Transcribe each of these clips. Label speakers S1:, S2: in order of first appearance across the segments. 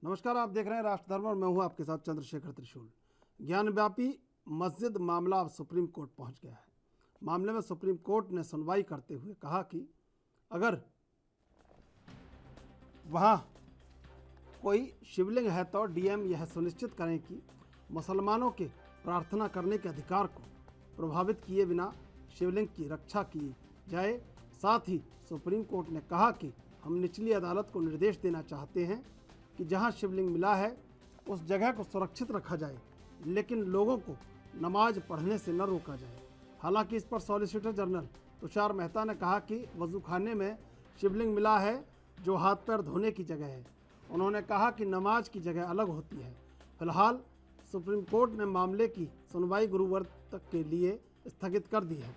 S1: नमस्कार, आप देख रहे हैं राष्ट्र धर्म और मैं हूं आपके साथ चंद्रशेखर त्रिशूल। ज्ञानव्यापी मस्जिद मामला अब सुप्रीम कोर्ट पहुंच गया है। मामले में सुप्रीम कोर्ट ने सुनवाई करते हुए कहा कि अगर वहां कोई शिवलिंग है तो डीएम यह सुनिश्चित करें कि मुसलमानों के प्रार्थना करने के अधिकार को प्रभावित किए बिना शिवलिंग की रक्षा की जाए। साथ ही सुप्रीम कोर्ट ने कहा कि हम निचली अदालत को निर्देश देना चाहते हैं कि जहां शिवलिंग मिला है उस जगह को सुरक्षित रखा जाए, लेकिन लोगों को नमाज पढ़ने से न रोका जाए। हालांकि इस पर सॉलिसिटर जनरल तुषार मेहता ने कहा कि वजूखाने में शिवलिंग मिला है जो हाथ पैर धोने की जगह है। उन्होंने कहा कि नमाज की जगह अलग होती है। फिलहाल सुप्रीम कोर्ट ने मामले की सुनवाई गुरुवार तक के लिए स्थगित कर दी है।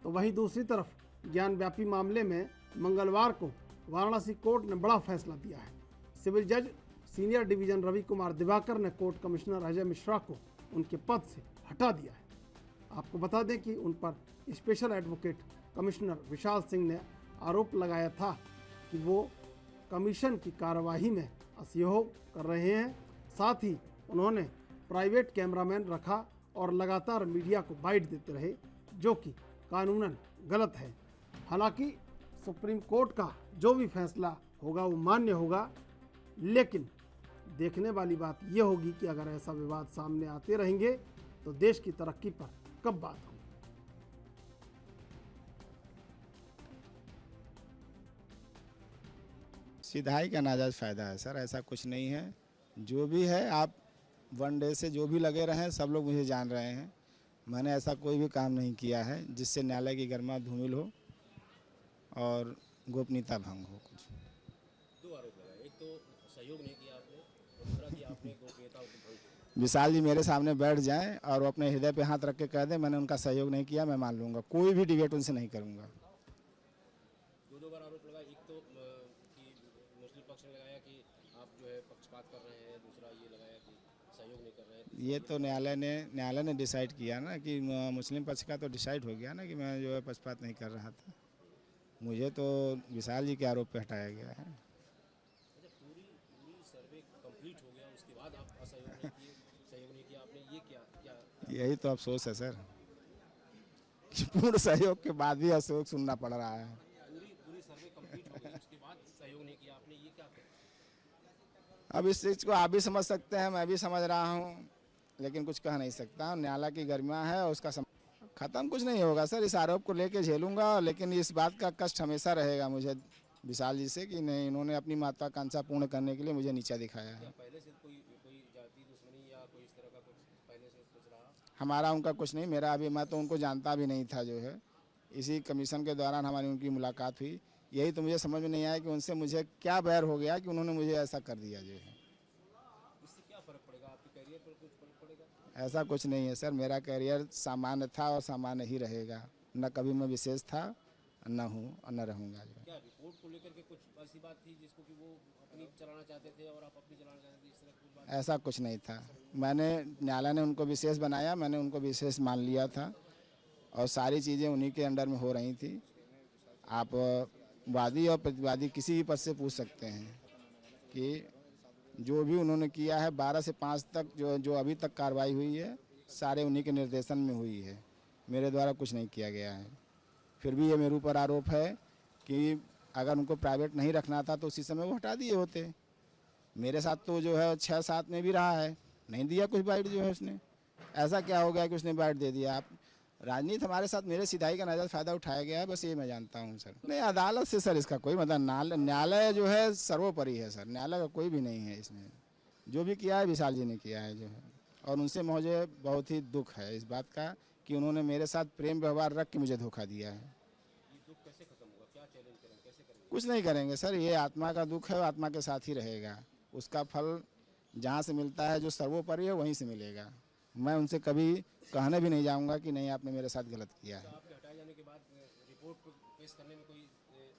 S1: तो वहीं दूसरी तरफ ज्ञानव्यापी मामले में मंगलवार को वाराणसी कोर्ट ने बड़ा फैसला दिया है। सिविल जज सीनियर डिवीजन रवि कुमार दिवाकर ने कोर्ट कमिश्नर अजय मिश्रा को उनके पद से हटा दिया है। आपको बता दें कि उन पर special advocate commissioner Vishal Singh ने आरोप लगाया था कि वो कमीशन की कार्यवाही में असहयोग कर रहे हैं। साथ ही उन्होंने प्राइवेट कैमरामैन रखा और लगातार मीडिया को बाइट देते रहे, जो कि कानूनन गलत है। हालांकि सुप्रीम कोर्ट का जो भी फैसला होगा वो मान्य होगा, लेकिन देखने वाली बात यह होगी कि अगर ऐसा विवाद सामने आते रहेंगे तो देश की तरक्की पर कब बात होगी।
S2: सिधाई का नाजायज़ फ़ायदा है सर, ऐसा कुछ नहीं है। जो भी है आप 1 डे से जो भी लगे रहे हैं, सब लोग मुझे जान रहे हैं। मैंने ऐसा कोई भी काम नहीं किया है जिससे न्यायालय की गरिमा धूमिल हो और गोपनीयता भंग हो। कुछ
S3: 2 आरोप लगाए, एक तो सहयोग नहीं किया आपने और दूसरा कि आपने गोपनीयता को भंग किया।
S2: विशाल जी मेरे सामने बैठ जाएं और वो अपने हृदय पे हाथ रख के कह दें मैंने उनका सहयोग नहीं किया, मैं मान लूँगा। कोई भी डिबेट उनसे नहीं करूँगा।
S3: 2 बार आरोप लगाए, एक तो कि मुस्लिम पक्ष ने लगाया कि आप जो है पक्षपात कर रहे हैं, दूसरा ये लगाया कि सहयोग नहीं कर रहे हैं।
S2: ये तो न्यायालय ने डिसाइड किया ना कि मुस्लिम पक्ष का तो डिसाइड हो गया ना कि मैं जो है पक्षपात नहीं कर रहा था। मुझे तो विशाल जी के आरोप पे हटाया गया है।
S3: अच्छा, पूरी सर्वे कंप्लीट हो गया उसके बाद आप सहयोग नहीं किया आपने, ये क्या
S2: यही तो अफसोस है सर कि पूर्ण सहयोग के बाद भी अफसोस सुनना पड़ रहा है।
S3: पूरी सर्वे कंप्लीट हो गई उसके बाद सहयोग नहीं किया आपने, ये क्या?
S2: अब इस चीज़ को आप भी समझ सकते हैं, मैं भी समझ रहा हूँ, लेकिन कुछ कह नहीं सकता। न्यायालय की गरिमा है, उसका ख़त्म कुछ नहीं होगा सर। इस आरोप को लेके झेलूंगा, लेकिन इस बात का कष्ट हमेशा रहेगा मुझे विशाल जी से कि नहीं, इन्होंने अपनी महत्वाकांक्षा पूर्ण करने के लिए मुझे नीचा दिखाया है।
S3: पहले से कोई जाति दुश्मनी या कोई इस तरह का कुछ पहले से कुछ रहा?
S2: हमारा उनका कुछ नहीं, मेरा अभी मैं तो उनको जानता भी नहीं था। जो है इसी कमीशन के दौरान हमारी उनकी मुलाकात हुई। यही तो मुझे समझ में नहीं आया कि उनसे मुझे क्या बैर हो गया कि उन्होंने मुझे ऐसा कर दिया। जो है
S3: इससे क्या फ़र्क पड़ेगा आपके करियर पर? कुछ फ़र्क पड़ेगा?
S2: ऐसा कुछ नहीं है सर, मेरा करियर सामान्य था और सामान्य ही रहेगा। न कभी मैं विशेष था, न हूँ और न रहूँगा।
S3: क्या रिपोर्ट को लेकर के कुछ ऐसी बात थी जिसको कि वो अपनी चलाना चाहते थे और आप अपनी चलाना चाहते थे, इस तरह कुछ बात?
S2: ऐसा कुछ नहीं था। मैंने न्यायालय ने उनको विशेष बनाया, मैंने उनको विशेष मान लिया था और सारी चीज़ें उन्हीं के अंडर में हो रही थी। आप वादी और प्रतिवादी किसी भी पद से पूछ सकते हैं कि जो भी उन्होंने किया है 12 से 5 तक जो अभी तक कार्रवाई हुई है, सारे उन्हीं के निर्देशन में हुई है। मेरे द्वारा कुछ नहीं किया गया है। फिर भी ये मेरे ऊपर आरोप है कि अगर उनको प्राइवेट नहीं रखना था तो उसी समय वो हटा दिए होते। मेरे साथ तो जो है 6-7 में भी रहा है, नहीं दिया कुछ बाइट। जो है उसने ऐसा क्या हो गया कि उसने बाइट दे दिया? आप राजनीति हमारे साथ मेरे सिधाई का नाजायज़ फ़ायदा उठाया गया है, बस ये मैं जानता हूँ सर। नहीं, अदालत से सर इसका कोई मतलब, न्यायालय जो है सर्वोपरि है सर। न्यायालय का कोई भी नहीं है इसमें। जो भी किया है विशाल जी ने किया है जो है, और उनसे मुझे बहुत ही दुख है इस बात का कि उन्होंने मेरे साथ प्रेम व्यवहार रख के मुझे धोखा दिया है।
S3: ये दुख कैसे खत्म होगा? क्या चैलेंज करेंगे, कैसे करेंगे?
S2: कुछ नहीं करेंगे सर, ये आत्मा का दुख है, आत्मा के साथ ही रहेगा। उसका फल जहाँ से मिलता है, जो सर्वोपरि है, वहीं से मिलेगा। मैं उनसे कभी कहने भी नहीं जाऊंगा कि नहीं आपने मेरे साथ गलत किया है।
S3: तो आपके हटाए जाने के बाद रिपोर्ट पेश करने में कोई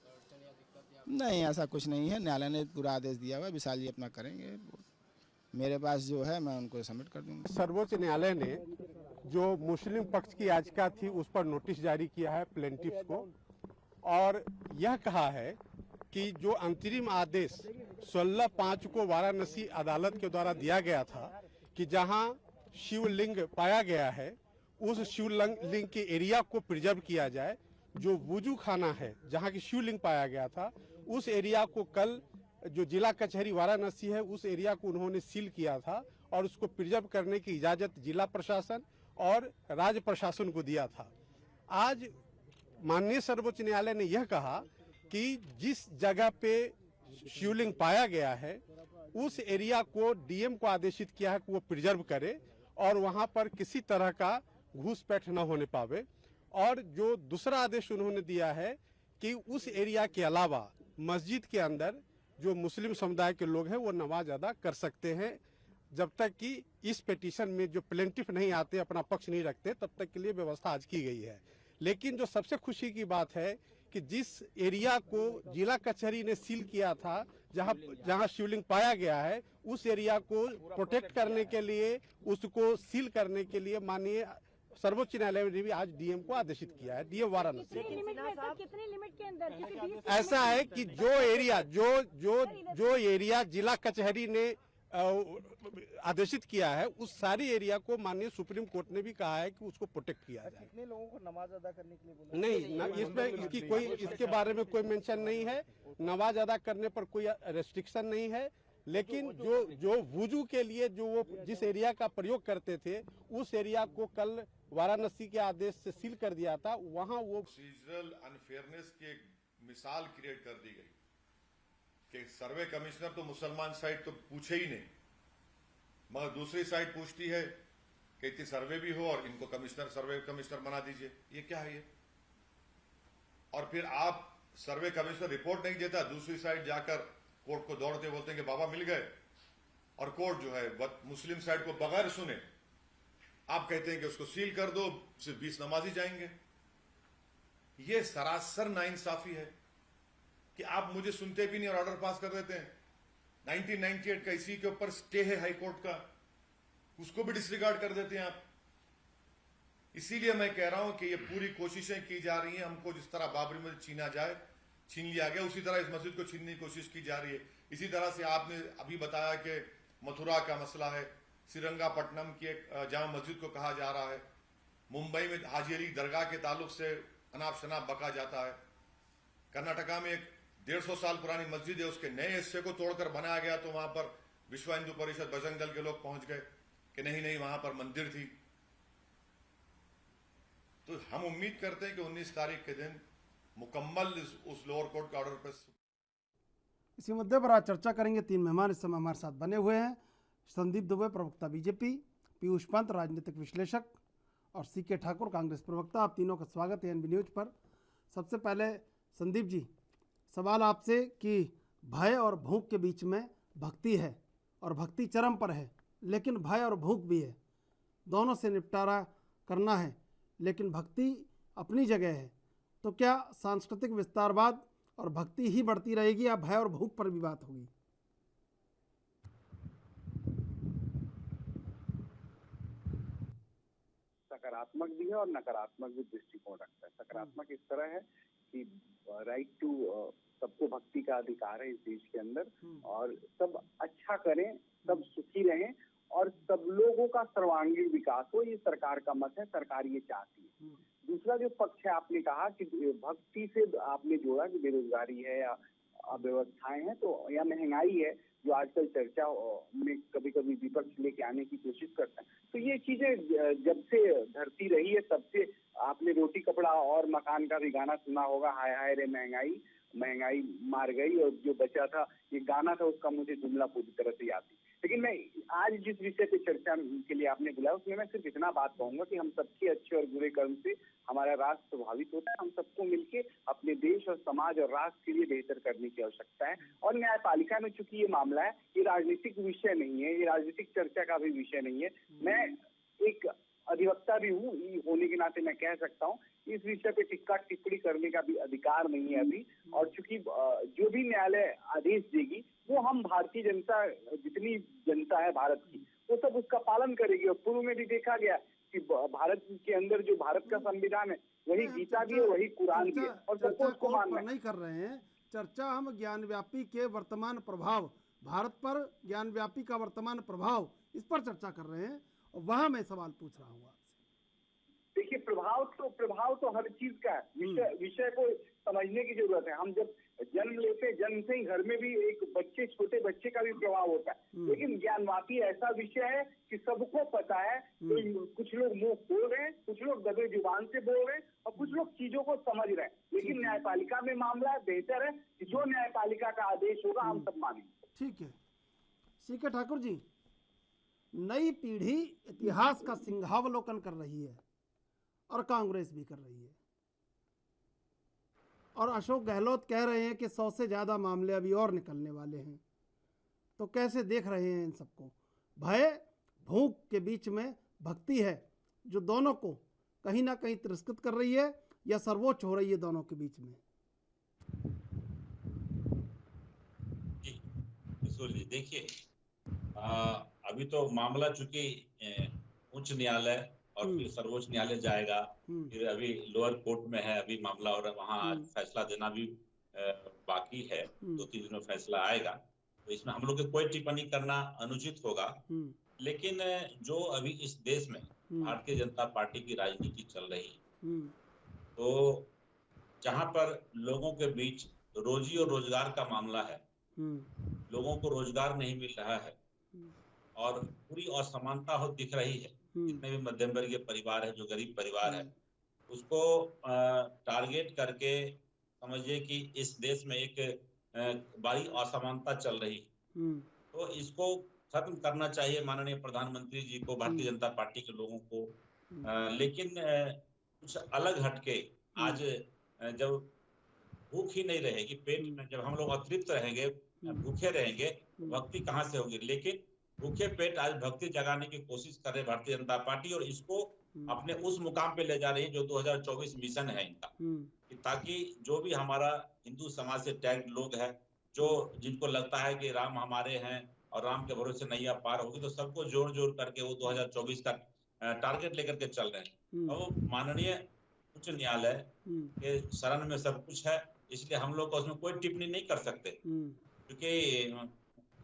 S3: अड़चन या दिक्कत या?
S2: नहीं, ऐसा कुछ नहीं है। न्यायालय ने पूरा आदेश दिया हुआ है, विशाल जी अपना करेंगे। मेरे पास जो है मैं उनको सबमिट कर दूंगा।
S4: सर्वोच्च न्यायालय ने जो मुस्लिम पक्ष की याचिका थी उस पर नोटिस जारी किया है प्लेंटिफ्स को, और यह कहा है कि जो अंतरिम आदेश 16/5 को वाराणसी अदालत के द्वारा दिया गया था कि जहां शिवलिंग पाया गया है उस शिवलिंग के एरिया को प्रिजर्व किया जाए। जो वुजू खाना है जहां की शिवलिंग पाया गया था उस एरिया को कल जो जिला कचहरी वाराणसी है उस एरिया को उन्होंने सील किया था और उसको प्रिजर्व करने की इजाजत जिला प्रशासन और राज्य प्रशासन को दिया था। आज माननीय सर्वोच्च न्यायालय ने यह कहा कि जिस जगह पे शिवलिंग पाया गया है उस एरिया को डीएम को आदेशित किया है कि वो प्रिजर्व करे और वहां पर किसी तरह का घूसपैठ न होने पावे। और जो दूसरा आदेश उन्होंने दिया है कि उस एरिया के अलावा मस्जिद के अंदर जो मुस्लिम समुदाय के लोग हैं वो नमाज अदा कर सकते हैं जब तक कि इस पिटीशन में जो प्लेंटिफ नहीं आते, अपना पक्ष नहीं रखते, तब तक के लिए व्यवस्था आज की गई है। लेकिन जो सबसे खुशी की बात है कि जिस एरिया को जिला कचहरी ने सील किया था जहां शिवलिंग पाया गया है उस एरिया को प्रोटेक्ट करने के लिए, उसको सील करने के लिए माननीय सर्वोच्च न्यायालय ने भी आज डीएम को आदेशित किया है। डीएम वाराणसी
S5: कितने लिमिट के अंदर
S4: ऐसा है कि जो एरिया जिला कचहरी ने आदेशित किया है उस सारी एरिया को माननीय सुप्रीम कोर्ट ने भी कहा है कि उसको प्रोटेक्ट किया जाए।
S6: कितने लोगों को नमाज अदा करने के लिए बोला?
S4: नहीं, इसमें इसके बारे में कोई मेंशन नहीं है। नमाज अदा करने पर कोई रेस्ट्रिक्शन नहीं है। लेकिन जो वुजू के लिए जो वो जिस एरिया का प्रयोग करते थे उस एरिया को कल वाराणसी के आदेश से सील कर दिया था। वहां वो
S7: प्रोसीजरल अनफेयरनेस की एक मिसाल क्रिएट कर दी गई कि सर्वे कमिश्नर तो मुसलमान साइड तो पूछे ही नहीं, मगर दूसरी साइड पूछती है कि इतनी सर्वे भी हो और इनको सर्वे कमिश्नर बना दीजिए। ये क्या है ये? और फिर आप सर्वे कमिश्नर रिपोर्ट नहीं देता, दूसरी साइड जाकर कोर्ट को दौड़ते बोलते हैं कि बाबा मिल गए, और कोर्ट जो है मुस्लिम साइड को बगैर सुने आप कहते हैं कि उसको सील कर दो, सिर्फ 20 नमाजी जाएंगे। ये सरासर नाइंसाफी है कि आप मुझे सुनते भी नहीं और ऑर्डर पास कर देते हैं। 1998 का इसी के ऊपर स्टे है हाई कोर्ट का, उसको भी डिसरिगार्ड कर देते हैं आप। इसीलिए मैं कह रहा हूं कि ये पूरी कोशिशें की जा रही हैं, हमको जिस तरह बाबरी मस्जिद छीना जाए छीन लिया गया, उसी तरह इस मस्जिद को छीनने की कोशिश की जा रही है। इसी तरह से आपने अभी बताया कि मथुरा का मसला है, श्रीरंगापट्टनम की एक जामा मस्जिद को कहा जा रहा है, मुंबई में हाजी अली दरगाह के ताल्लुक से अनाप शनाप बका जाता है, कर्नाटका में एक 150 साल पुरानी मस्जिद है उसके नए हिस्से को तोड़कर बनाया गया तो वहां पर विश्व हिंदू परिषद बजरंग दल के लोग पहुंच गए कि नहीं वहां पर मंदिर थी। तो हम उम्मीद करते हैं कि 19 तारीख के दिन मुकम्मल उस लोअर कोर्ट के ऑर्डर पर।
S1: इसी मुद्दे पर आज चर्चा करेंगे। 3 मेहमान इस समय हमारे साथ बने हुए हैं। संदीप दुबे, प्रवक्ता बीजेपी, पीयूष पंत, राजनीतिक विश्लेषक, और सीके ठाकुर, कांग्रेस प्रवक्ता। आप तीनों का स्वागत है एनबी न्यूज पर। सबसे पहले संदीप जी, सवाल आपसे कि भय और भूख के बीच में भक्ति है और भक्ति चरम पर है, लेकिन भय और भूख भी है, दोनों से निपटारा करना है, लेकिन भक्ति अपनी जगह है। तो क्या सांस्कृतिक विस्तारवाद और भक्ति ही बढ़ती रहेगी या भय और भूख पर भी बात होगी?
S8: सकारात्मक भी है और नकारात्मक भी दृष्टिकोण रखता है। सकारात्मक इस तरह है कि राइट टू सबको भक्ति का अधिकार है इस देश के अंदर, और सब अच्छा करें, सब सुखी रहें और सब लोगों का सर्वांगीण विकास हो, ये सरकार का मत है, सरकार ये चाहती है। दूसरा जो पक्ष है, आपने कहा कि भक्ति से आपने जोड़ा कि बेरोजगारी है या अव्यवस्थाएं हैं तो या महंगाई है जो आजकल चर्चा में कभी कभी विपक्ष लेके आने की कोशिश करता है। तो ये चीजें जब से धरती रही है तब से आपने रोटी कपड़ा और मकान का भी गाना सुना होगा, हाय हाय रे महंगाई, महंगाई मार गई, और जो बचा था ये गाना था उसका मुझे जुमला पूरी तरह से याद है। लेकिन मैं आज जिस विषय पे चर्चा के लिए आपने बुलाया उसमें मैं सिर्फ इतना बात कहूंगा कि हम सबके अच्छे और बुरे कर्म से हमारा राष्ट्र प्रभावित होता है। हम सबको मिलके अपने देश और समाज और राष्ट्र के लिए बेहतर करने की आवश्यकता है। और न्यायपालिका में चूंकि ये मामला है, ये राजनीतिक विषय नहीं है, ये राजनीतिक चर्चा का भी विषय नहीं है। मैं एक अधिवक्ता भी हूँ, होने के नाते मैं कह सकता हूँ इस विषय पे टिक्का टिप्पणी करने का भी अधिकार नहीं है अभी। और चूंकि जो भी न्यायालय आदेश देगी वो हम भारतीय जनता, जितनी जनता है भारत की, वो सब उसका पालन करेगी। और पूर्व में भी देखा गया कि भारत के अंदर जो भारत का संविधान है वही गीता भी है, वही कुरान भी है, और सबको उसको मानना है।
S1: नहीं कर रहे हैं, चर्चा हम ज्ञानव्यापी के वर्तमान प्रभाव, भारत पर ज्ञानव्यापी का वर्तमान प्रभाव, इस पर चर्चा कर रहे हैं। और वहाँ मैं सवाल पूछ रहा हूँ आपसे।
S8: देखिए, प्रभाव तो हर चीज का है। विषय को समझने की जरूरत है। हम जब जन्म लेते हैं, जन्म से ही घर में भी एक छोटे बच्चे का भी प्रभाव होता है। लेकिन ज्ञानवापी ऐसा विषय है कि सबको पता है। तो कुछ लोग मुंह बोल रहे हैं, कुछ लोग दबे जुबान से बोल रहे हैं, और कुछ लोग चीजों को समझ रहे हैं। लेकिन न्यायपालिका में मामला है, बेहतर है कि जो न्यायपालिका का आदेश होगा हम सब मानेंगे।
S1: ठीक है, सीके ठाकुर जी, नई पीढ़ी इतिहास का सिंहावलोकन कर रही है और कांग्रेस भी कर रही है, और अशोक गहलोत कह रहे हैं कि 100 से ज़्यादा मामले अभी और निकलने वाले हैं। तो कैसे देख रहे हैं इन सबको? भय भूख के बीच में भक्ति है जो दोनों को कहीं ना कहीं तिरस्कृत कर रही है या सर्वोच्च हो रही है दोनों के बीच में।
S9: जी देखिए, अभी तो मामला चूंकि उच्च न्यायालय और फिर सर्वोच्च न्यायालय जाएगा, फिर अभी लोअर कोर्ट में है अभी मामला, और वहाँ आज फैसला देना भी बाकी है। 2-3 दिन में फैसला आएगा, तो इसमें हम लोग को कोई टिप्पणी करना अनुचित होगा। लेकिन जो अभी इस देश में भारतीय जनता पार्टी की राजनीति चल रही है, तो जहाँ पर लोगों के बीच रोजी और रोजगार का मामला है, लोगों को रोजगार नहीं मिल रहा है और पूरी असमानता हो दिख रही है। जितने भी मध्यम वर्गीय परिवार है, जो गरीब परिवार है, उसको टारगेट करके समझिए कि इस देश में एक बड़ी असमानता चल रही है। तो इसको खत्म करना चाहिए माननीय प्रधानमंत्री जी को, भारतीय जनता पार्टी के लोगों को। लेकिन कुछ अलग हटके आज जब भूख ही नहीं रहेगी पेट में, जब हम लोग अतृप्त रहेंगे, भूखे रहेंगे, भक्ति कहाँ से होगी? लेकिन भूखे पेट आज भक्ति जगाने की कोशिश कर रहे भारतीय जनता पार्टी, और इसको अपने उस मुकाम पे ले जा रही है जो 2024 मिशन है इनका, कि ताकि जो भी हमारा हिंदू समाज से टैग्ड लोग हैं, जो जिनको लगता है कि राम हमारे हैं और राम के भरोसे नैया पार होगी, तो सबको जोड़ जोड़ करके वो 2024 का टारगेट लेकर के चल रहे हैं। और माननीय उच्च न्यायालय के शरण में सब कुछ है, इसलिए हम लोग उसमें कोई टिप्पणी नहीं कर सकते, क्योंकि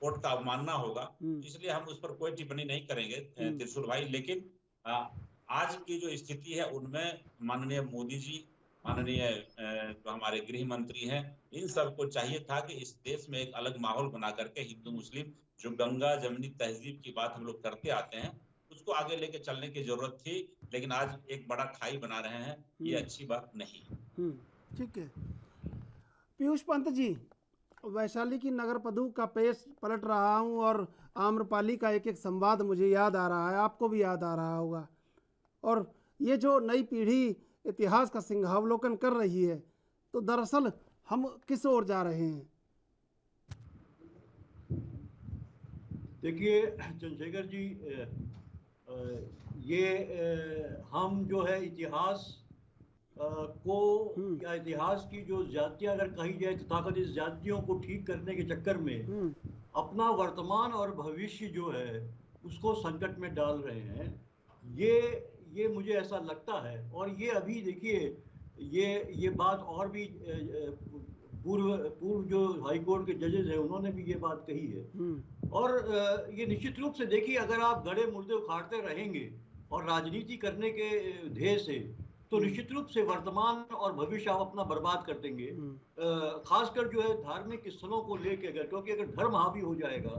S9: कोर्ट का अवमानना होगा, इसलिए हम उस पर कोई टिप्पणी नहीं करेंगे त्रिशूल भाई। लेकिन आज की जो स्थिति है उनमें माननीय मोदी जी, माननीय जो हमारे गृह मंत्री हैं, इन सबको चाहिए था कि इस देश में एक अलग माहौल बना करके हिंदू मुस्लिम जो गंगा जमनी तहजीब की बात हम लोग करते आते हैं, उसको आगे लेके चलने की जरूरत थी। लेकिन आज एक बड़ा खाई बना रहे हैं, ये अच्छी बात नहीं।
S1: ठीक है, पीयूष पंत जी, वैशाली की नगर पदू का पेश पलट रहा हूँ और आम्रपाली का एक एक संवाद मुझे याद आ रहा है, आपको भी याद आ रहा होगा। और ये जो नई पीढ़ी इतिहास का सिंहावलोकन कर रही है, तो दरअसल हम किस ओर जा रहे हैं?
S10: देखिए चंद्रशेखर जी, ये हम जो है इतिहास को या इतिहास की जो जातियां अगर कही जाए, तथाकथित जातियों को ठीक करने के चक्कर में अपना वर्तमान और भविष्य जो है उसको संकट में डाल रहे हैं। ये मुझे ऐसा लगता है। और ये अभी देखिए, ये बात और भी पूर्व जो हाई कोर्ट के जजेस हैं उन्होंने भी ये बात कही है। और ये निश्चित रूप से देखिए, अगर आप गड़े मुर्दे उखाड़ते रहेंगे और राजनीति करने के ध्येय से, तो निश्चित रूप से वर्तमान और भविष्य आप अपना बर्बाद कर देंगे। खासकर जो है धार्मिक स्थलों को लेके, क्योंकि अगर धर्म हावी हो जाएगा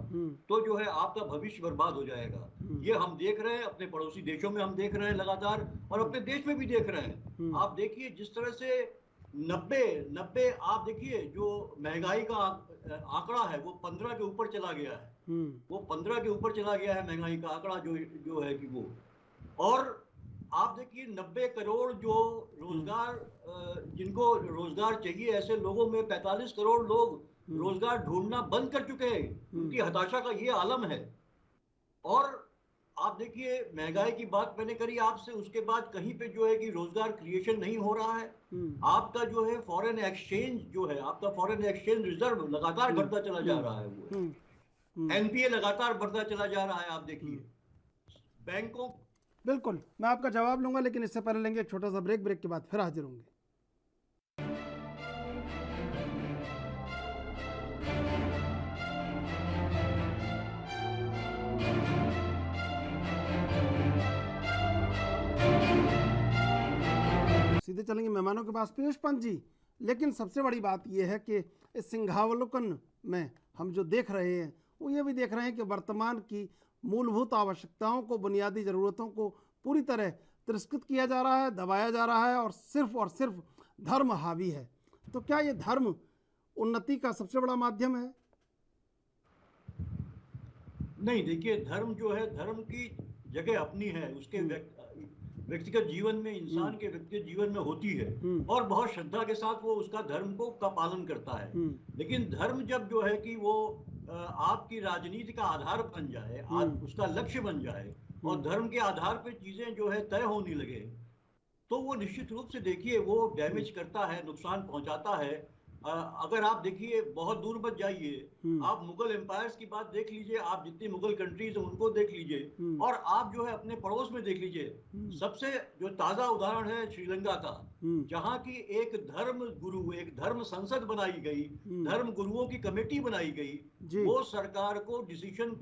S10: तो जो है आपका भविष्य बर्बाद हो जाएगा। ये हम देख रहे हैं, अपने पड़ोसी देशों में हम देख रहे हैं लगातार, और अपने देश में भी देख रहे हैं। आप देखिए जिस तरह से 90 आप देखिए जो महंगाई का आंकड़ा है वो 15 के ऊपर चला गया है। वो 15 के ऊपर चला गया है महंगाई का आंकड़ा जो है कि वो। और आप देखिए 90 करोड़ जो रोजगार, जिनको रोजगार चाहिए, ऐसे लोगों में 45 करोड़ लोग रोजगार ढूंढना बंद कर चुके हैं। उनकी हताशा का ये आलम है। और आप देखिए महंगाई की बात मैंने करी आपसे, उसके बाद कहीं पे जो है कि रोजगार क्रिएशन नहीं हो रहा है। आपका जो है फॉरेन एक्सचेंज जो है, आपका फॉरेन एक्सचेंज रिजर्व लगातार बढ़ता चला जा रहा है। वो एनपीए लगातार बढ़ता चला जा रहा है। आप देखिए बैंकों,
S1: बिल्कुल मैं आपका जवाब लूंगा, लेकिन इससे पहले लेंगे एक छोटा सा ब्रेक के बाद फिर हाजिर होंगे। सीधे चलेंगे मेहमानों के पास, पीयूष पंत जी। लेकिन सबसे बड़ी बात यह है कि इस सिंहावलोकन में हम जो देख रहे हैं वो ये भी देख रहे हैं कि वर्तमान की मूलभूत आवश्यकताओं को, बुनियादी ज़रूरतों को पूरी तरह तिरस्कृत किया जा रहा है, दबाया जा रहा है और सिर्फ धर्म हावी है। तो क्या ये धर्म उन्नति का सबसे बड़ा माध्यम है?
S10: नहीं, देखिए, धर्म जो है, धर्म की जगह अपनी है, उसके व्यक्तिगत जीवन में, इंसान के व्यक्तिगत जीवन में होती है और बहुत श्रद्धा के साथ वो उसका धर्म का पालन करता है। लेकिन धर्म जब जो है कि वो आपकी राजनीति का आधार बन जाए, उसका लक्ष्य बन जाए और धर्म के आधार पे चीजें जो है तय होने लगे, तो वो निश्चित रूप से देखिए वो डैमेज करता है, नुकसान पहुंचाता है। अगर आप देखिए, बहुत दूर मत जाइए, आप मुगल एम्पायर्स की बात देख लीजिए, आप जितनी मुगल कंट्रीज हैं उनको देख लीजिए और आप जो है अपने पड़ोस में देख लीजिए। सबसे जो ताजा उदाहरण है श्रीलंका का, जहाँ की एक धर्म गुरु, एक धर्म संसद बनाई गई, धर्म गुरुओं की कमेटी बनाई गई, वो सरकार को डिसीजन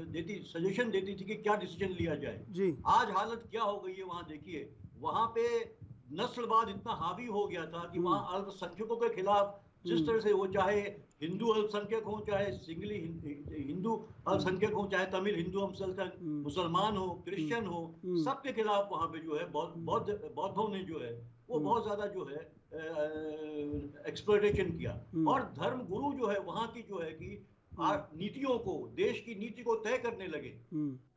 S10: देती, सजेशन देती थी कि क्या डिसीजन लिया जाए। आज हालत क्या हो गई है वहां देखिए, वहां पे नस्लवाद इतना हावी हो गया था कि वहां अल्पसंख्यकों के खिलाफ जिस तरह से वो, चाहे हिंदू अल्पसंख्यक हो, चाहे सिंगली हिंदू अल्पसंख्यक हो, चाहे तमिल हिंदू अल्पसंख्यक, मुसलमान हो, क्रिश्चियन हो, सबके खिलाफ वहां पे जो है बौद्धों ने जो है वो बहुत ज्यादा जो है एक्सप्लॉयटेशन किया। और धर्म गुरु जो है वहां की जो है कि नीतियों को, देश की नीति को तय करने लगे।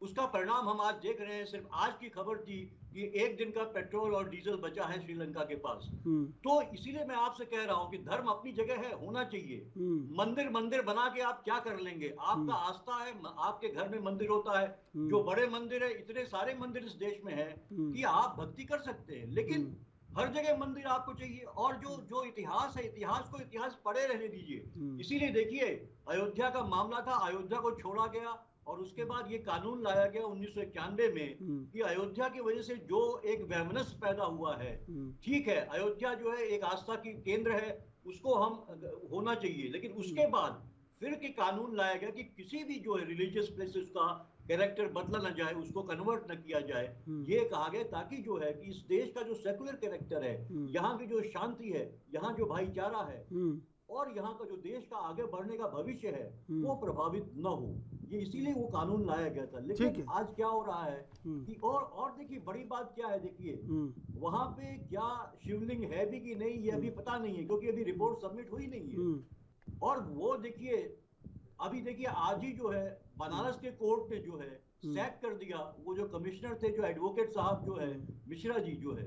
S10: उसका परिणाम हम आज देख रहे हैं। सिर्फ आज की खबर थी कि 1 दिन का पेट्रोल और डीजल बचा है श्रीलंका के पास। तो इसीलिए मैं आपसे कह रहा हूं कि धर्म अपनी जगह है, होना चाहिए। मंदिर बना के आप क्या कर लेंगे? आपका आस्था है, आपके घर में मंदिर होता है, जो बड़े मंदिर है, इतने सारे मंदिर इस देश में है कि आप भक्ति कर सकते हैं, लेकिन हर जगह मंदिर आपको चाहिए। और जो इतिहास है, इतिहास को इतिहास पढ़े रहने दीजिए। इसीलिए देखिए, अयोध्या का मामला था, अयोध्या को छोड़ा गया और उसके बाद ये कानून लाया गया 1991 में कि अयोध्या की वजह से जो एक वैमनस्य पैदा हुआ है, ठीक है, अयोध्या जो है एक आस्था की केंद्र है, उसको हम होना चाहिए, लेकिन उसके बाद फिर के कानून लाया गया कि किसी भी जो है रिलीजियस प्लेसेस का कैरेक्टर बदला न जाए, उसको कन्वर्ट न किया जाए। ये कहा गया ताकि जो है कि इस देश का जो सेकुलर कैरेक्टर है, यहाँ की जो शांति है, यहाँ जो भाईचारा है और यहाँ का जो देश का आगे बढ़ने का भविष्य है, वो प्रभावित न हो। ये इसीलिए वो कानून लाया गया था। लेकिन आज क्या हो रहा है कि और देखिए, बड़ी बात क्या है, देखिए वहां पे क्या शिवलिंग है भी कि नहीं, ये अभी पता नहीं है, क्योंकि अभी रिपोर्ट सबमिट हुई नहीं है। और वो देखिए, अभी देखिए, आज ही जो है बनारस के कोर्ट ने जो है सैक कर दिया, वो जो कमिश्नर थे, जो एडवोकेट साहब जो है, मिश्रा जी जो है,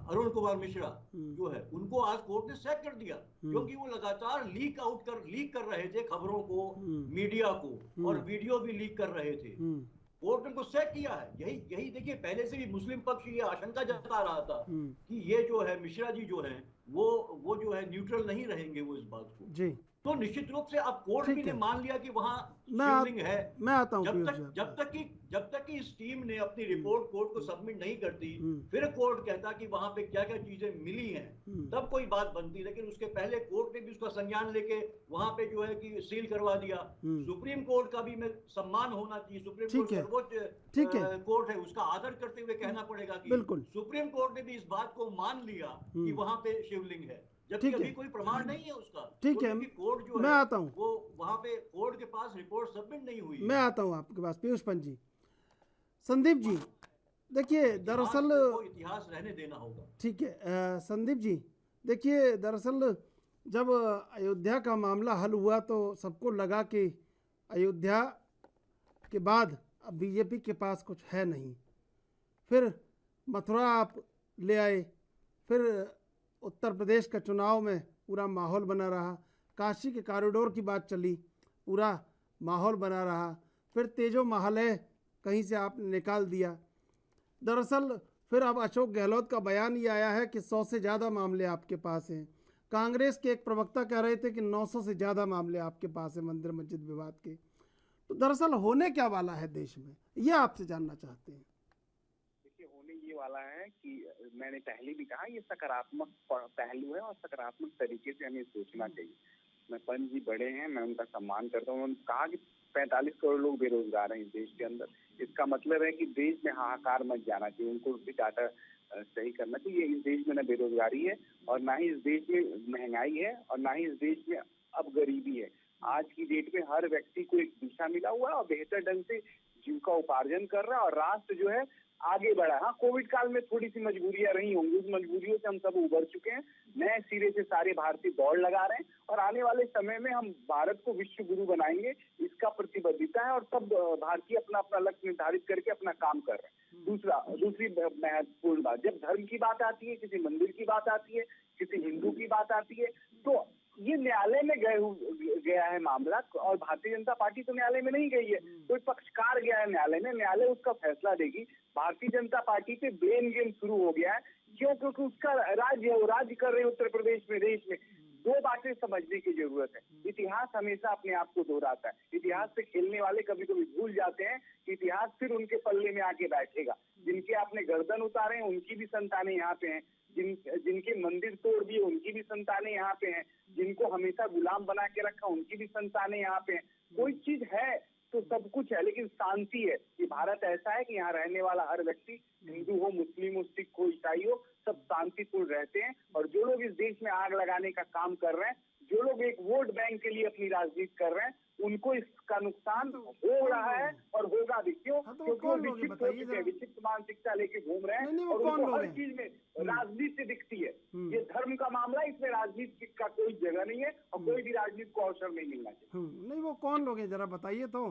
S10: अरुण कुमार मिश्रा जो है, उनको आज कोर्ट ने सैक कर दिया, क्योंकि वो लगातार लीक कर रहे थे खबरों को, मीडिया को, और वीडियो भी लीक कर रहे थे। कोर्ट ने उनको सैक किया है। यही देखिए, पहले से भी मुस्लिम पक्ष ये आशंका जता रहा था कि ये जो है मिश्रा जी जो है वो जो है न्यूट्रल नहीं रहेंगे वो इस बात को जी। तो निश्चित रूप से अब कोर्ट भी ने मान लिया कि वहां शिवलिंग है।
S1: मैं आता हूं,
S10: जब तक कि इस टीम ने अपनी रिपोर्ट कोर्ट को सबमिट नहीं करती, फिर कोर्ट कहता कि वहां पे क्या क्या चीजें मिली हैं, तब कोई बात बनती। लेकिन उसके पहले कोर्ट ने भी उसका संज्ञान लेके वहां पे जो है कि सील करवा दिया। सुप्रीम कोर्ट का भी सम्मान होना चाहिए। सुप्रीम कोर्ट सर्वोच्च कोर्ट है, उसका आदर करते हुए कहना पड़ेगा कि सुप्रीम कोर्ट ने भी इस बात को मान लिया कि वहां पे शिवलिंग है, जबकि अभी कोई प्रमाण नहीं है उसका।
S1: ठीक है,
S10: कोर्ट जो
S1: मैं
S10: है
S1: आता हूं,
S10: वो वहां पे कोर्ट के पास रिपोर्ट सबमिट नहीं हुई।
S1: मैं आता हूं आपके पास, पीयूष पंत जी। संदीप जी, देखिए, दरअसल
S10: इतिहास रहने देना होगा।
S1: ठीक है, संदीप जी, देखिए, दरअसल जब अयोध्या का मामला हल हुआ तो सबको लगा कि अयोध्या के बाद अब बीजेपी के पास कुछ है नहीं। फिर मथुरा आप ले आए, फिर उत्तर प्रदेश का चुनाव में पूरा माहौल बना रहा, काशी के कॉरिडोर की बात चली, पूरा माहौल बना रहा, फिर तेजो महालय कहीं से आपने निकाल दिया। दरअसल फिर अब अशोक गहलोत का बयान ये आया है कि 100 से ज़्यादा मामले आपके पास हैं। कांग्रेस के एक प्रवक्ता कह रहे थे कि 900 से ज़्यादा मामले आपके पास हैं मंदिर मस्जिद विवाद के। तो दरअसल होने क्या वाला है देश में, ये आपसे जानना चाहते हैं।
S8: ये वाला है कि मैंने पहले भी कहा, ये सकारात्मक पहलू है और सकारात्मक तरीके से हमें सोचना चाहिए। मैं पंत जी बड़े हैं, मैं उनका सम्मान करता हूँ। उन्होंने कहा कि 45 करोड़ लोग बेरोजगार हैं इस देश के अंदर। इसका मतलब है कि देश में हाहाकार मच जाना चाहिए। उनको भी डाटा सही करना चाहिए। इस देश में न बेरोजगारी है और ना ही इस देश में महंगाई है और ना ही इस देश में अब गरीबी है। आज की डेट में हर व्यक्ति को एक दिशा मिला हुआ है और बेहतर ढंग से जीविका उपार्जन कर रहा है और राष्ट्र जो है आगे बढ़ा। हाँ, कोविड काल में थोड़ी सी मजबूरियां रही होंगी, उस मजबूरियों से हम सब उबर चुके हैं। नए सिरे से सारे भारतीय दौड़ लगा रहे हैं और आने वाले समय में हम भारत को विश्व गुरु बनाएंगे, इसका प्रतिबद्धता है और सब भारतीय अपना अपना लक्ष्य निर्धारित करके अपना काम कर रहे हैं। दूसरी महत्वपूर्ण बात, जब धर्म की बात आती है, किसी मंदिर की बात आती है, किसी हिंदू की बात आती है, तो ये न्यायालय में गया है मामला और भारतीय जनता पार्टी तो न्यायालय में नहीं गई है, कोई पक्षकार गया है न्यायालय में, न्यायालय उसका फैसला देगी। भारतीय जनता पार्टी पे ब्लेम गेम शुरू हो गया है, क्यों? क्योंकि उसका राज्य है, वो राज्य कर रहे हैं उत्तर प्रदेश में, देश में। दो बातें समझने की जरूरत है। इतिहास हमेशा अपने आप को दोहराता है। इतिहास से खेलने वाले कभी कभी भूल जाते हैं कि इतिहास फिर उनके पल्ले में आके बैठेगा। जिनके आपने गर्दन उतारे हैं उनकी भी संतानें यहाँ पे हैं, जिनके मंदिर तोड़ दिए उनकी भी संतानें यहाँ पे हैं, जिनको हमेशा गुलाम बना के रखा उनकी भी संतानें यहाँ पे हैं। कोई चीज है तो सब कुछ है, लेकिन शांति है। ये भारत ऐसा है कि यहाँ रहने वाला हर व्यक्ति, हिंदू हो, मुस्लिम हो, सिख हो, ईसाई हो, सब शांतिपूर्ण रहते हैं। और जो लोग इस देश में आग लगाने का काम कर रहे हैं, जो लोग एक वोट बैंक के लिए अपनी राजनीति कर रहे हैं, उनको इसका नुकसान हो रहा है और होगा भी। क्यों? क्योंकि वो विक्षिप्त हो चुके हैं, विक्षिप्त मानसिकता लेके घूम रहे हैं और उनको हर चीज में राजनीति दिखती है। ये धर्म का मामला, इसमें राजनीति का कोई जगह नहीं है और कोई भी राजनीति को अवसर नहीं मिलना चाहिए।
S1: नहीं, वो कौन लोग हैं जरा बताइए तो,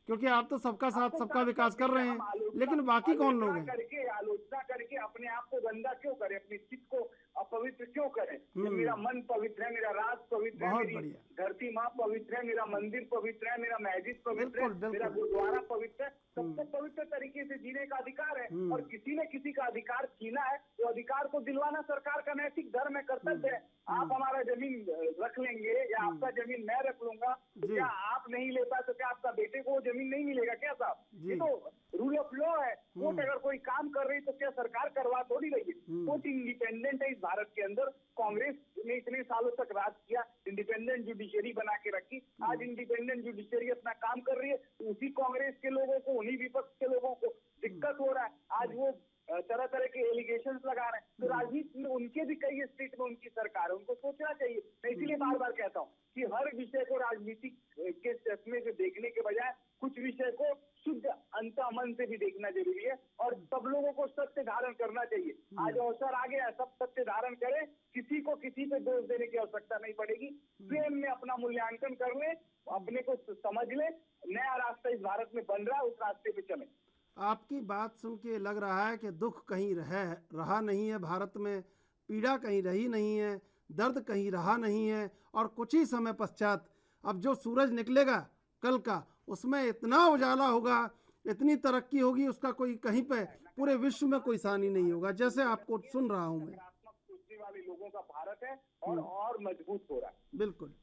S1: क्योंकि आप तो सबका साथ सबका विकास कर रहे हैं, लेकिन बाकी कौन लोग हैं?
S8: आलोचना करके अपने आप को गंदा क्यों करें, अपनी चित्त को अपवित्र क्यों करें? मेरा मन पवित्र है, मेरा राज पवित्र है, मेरी धरती माँ पवित्र है, मेरा मंदिर पवित्र है, मेरा मस्जिद पवित्र है, मेरा गुरुद्वारा पवित्र है। सबको पवित्र तरीके से जीने का अधिकार है और किसी ने किसी का अधिकार छीना है तो अधिकार को दिलवाना सरकार का नैतिक धर्म है, कर्तव्य है। आप हमारा जमीन रख लेंगे या आपका जमीन मैं रख लूंगा, क्या आप नहीं ले पाए तो क्या आपका बेटे को जमीन नहीं मिलेगा क्या साहब? ये तो रूल ऑफ लॉ है। कोर्ट अगर कोई काम कर रही तो क्या सरकार करवा थोड़ी रही है? कोर्ट इंडिपेंडेंट है इस भारत के अंदर। कांग्रेस ने इतने सालों तक राज किया, इंडिपेंडेंट जुडिशरी बना के रखी। आज इंडिपेंडेंट जुडिशरी अपना काम कर रही है, उसी कांग्रेस के लोगों को, उन्हीं विपक्ष के लोगों को दिक्कत हो रहा है। आज वो तरह तरह के एलिगेशंस लगा रहे हैं, तो राजनीति में उनके भी कई स्टेट में उनकी सरकार है, उनको सोचना चाहिए। मैं इसीलिए बार बार कहता हूँ कि हर विषय को राजनीतिक के चश्मे से देखने के बजाय कुछ विषय को शुद्ध अंतःमन से भी देखना जरूरी है और सब लोगों को सत्य धारण करना चाहिए। आज अवसर आ गया, सब सत्य धारण करें, किसी को किसी पे दोष देने की आवश्यकता नहीं पड़ेगी। स्वयं में अपना मूल्यांकन कर ले, अपने को समझ ले, नया रास्ता इस भारत में बन रहा है, उस रास्ते पे चले।
S1: आपकी बात सुन के लग रहा है कि दुख कहीं रहा नहीं है भारत में, पीड़ा कहीं रही नहीं है, दर्द कहीं रहा नहीं है और कुछ ही समय पश्चात अब जो सूरज निकलेगा कल का, उसमें इतना उजाला होगा, इतनी तरक्की होगी, उसका कोई कहीं पे पूरे विश्व में कोई सानी नहीं होगा, जैसे आपको सुन रहा हूँ मैं।
S8: सोचने वाले लोगों का भारत है और मजबूत हो रहा है।
S1: बिल्कुल।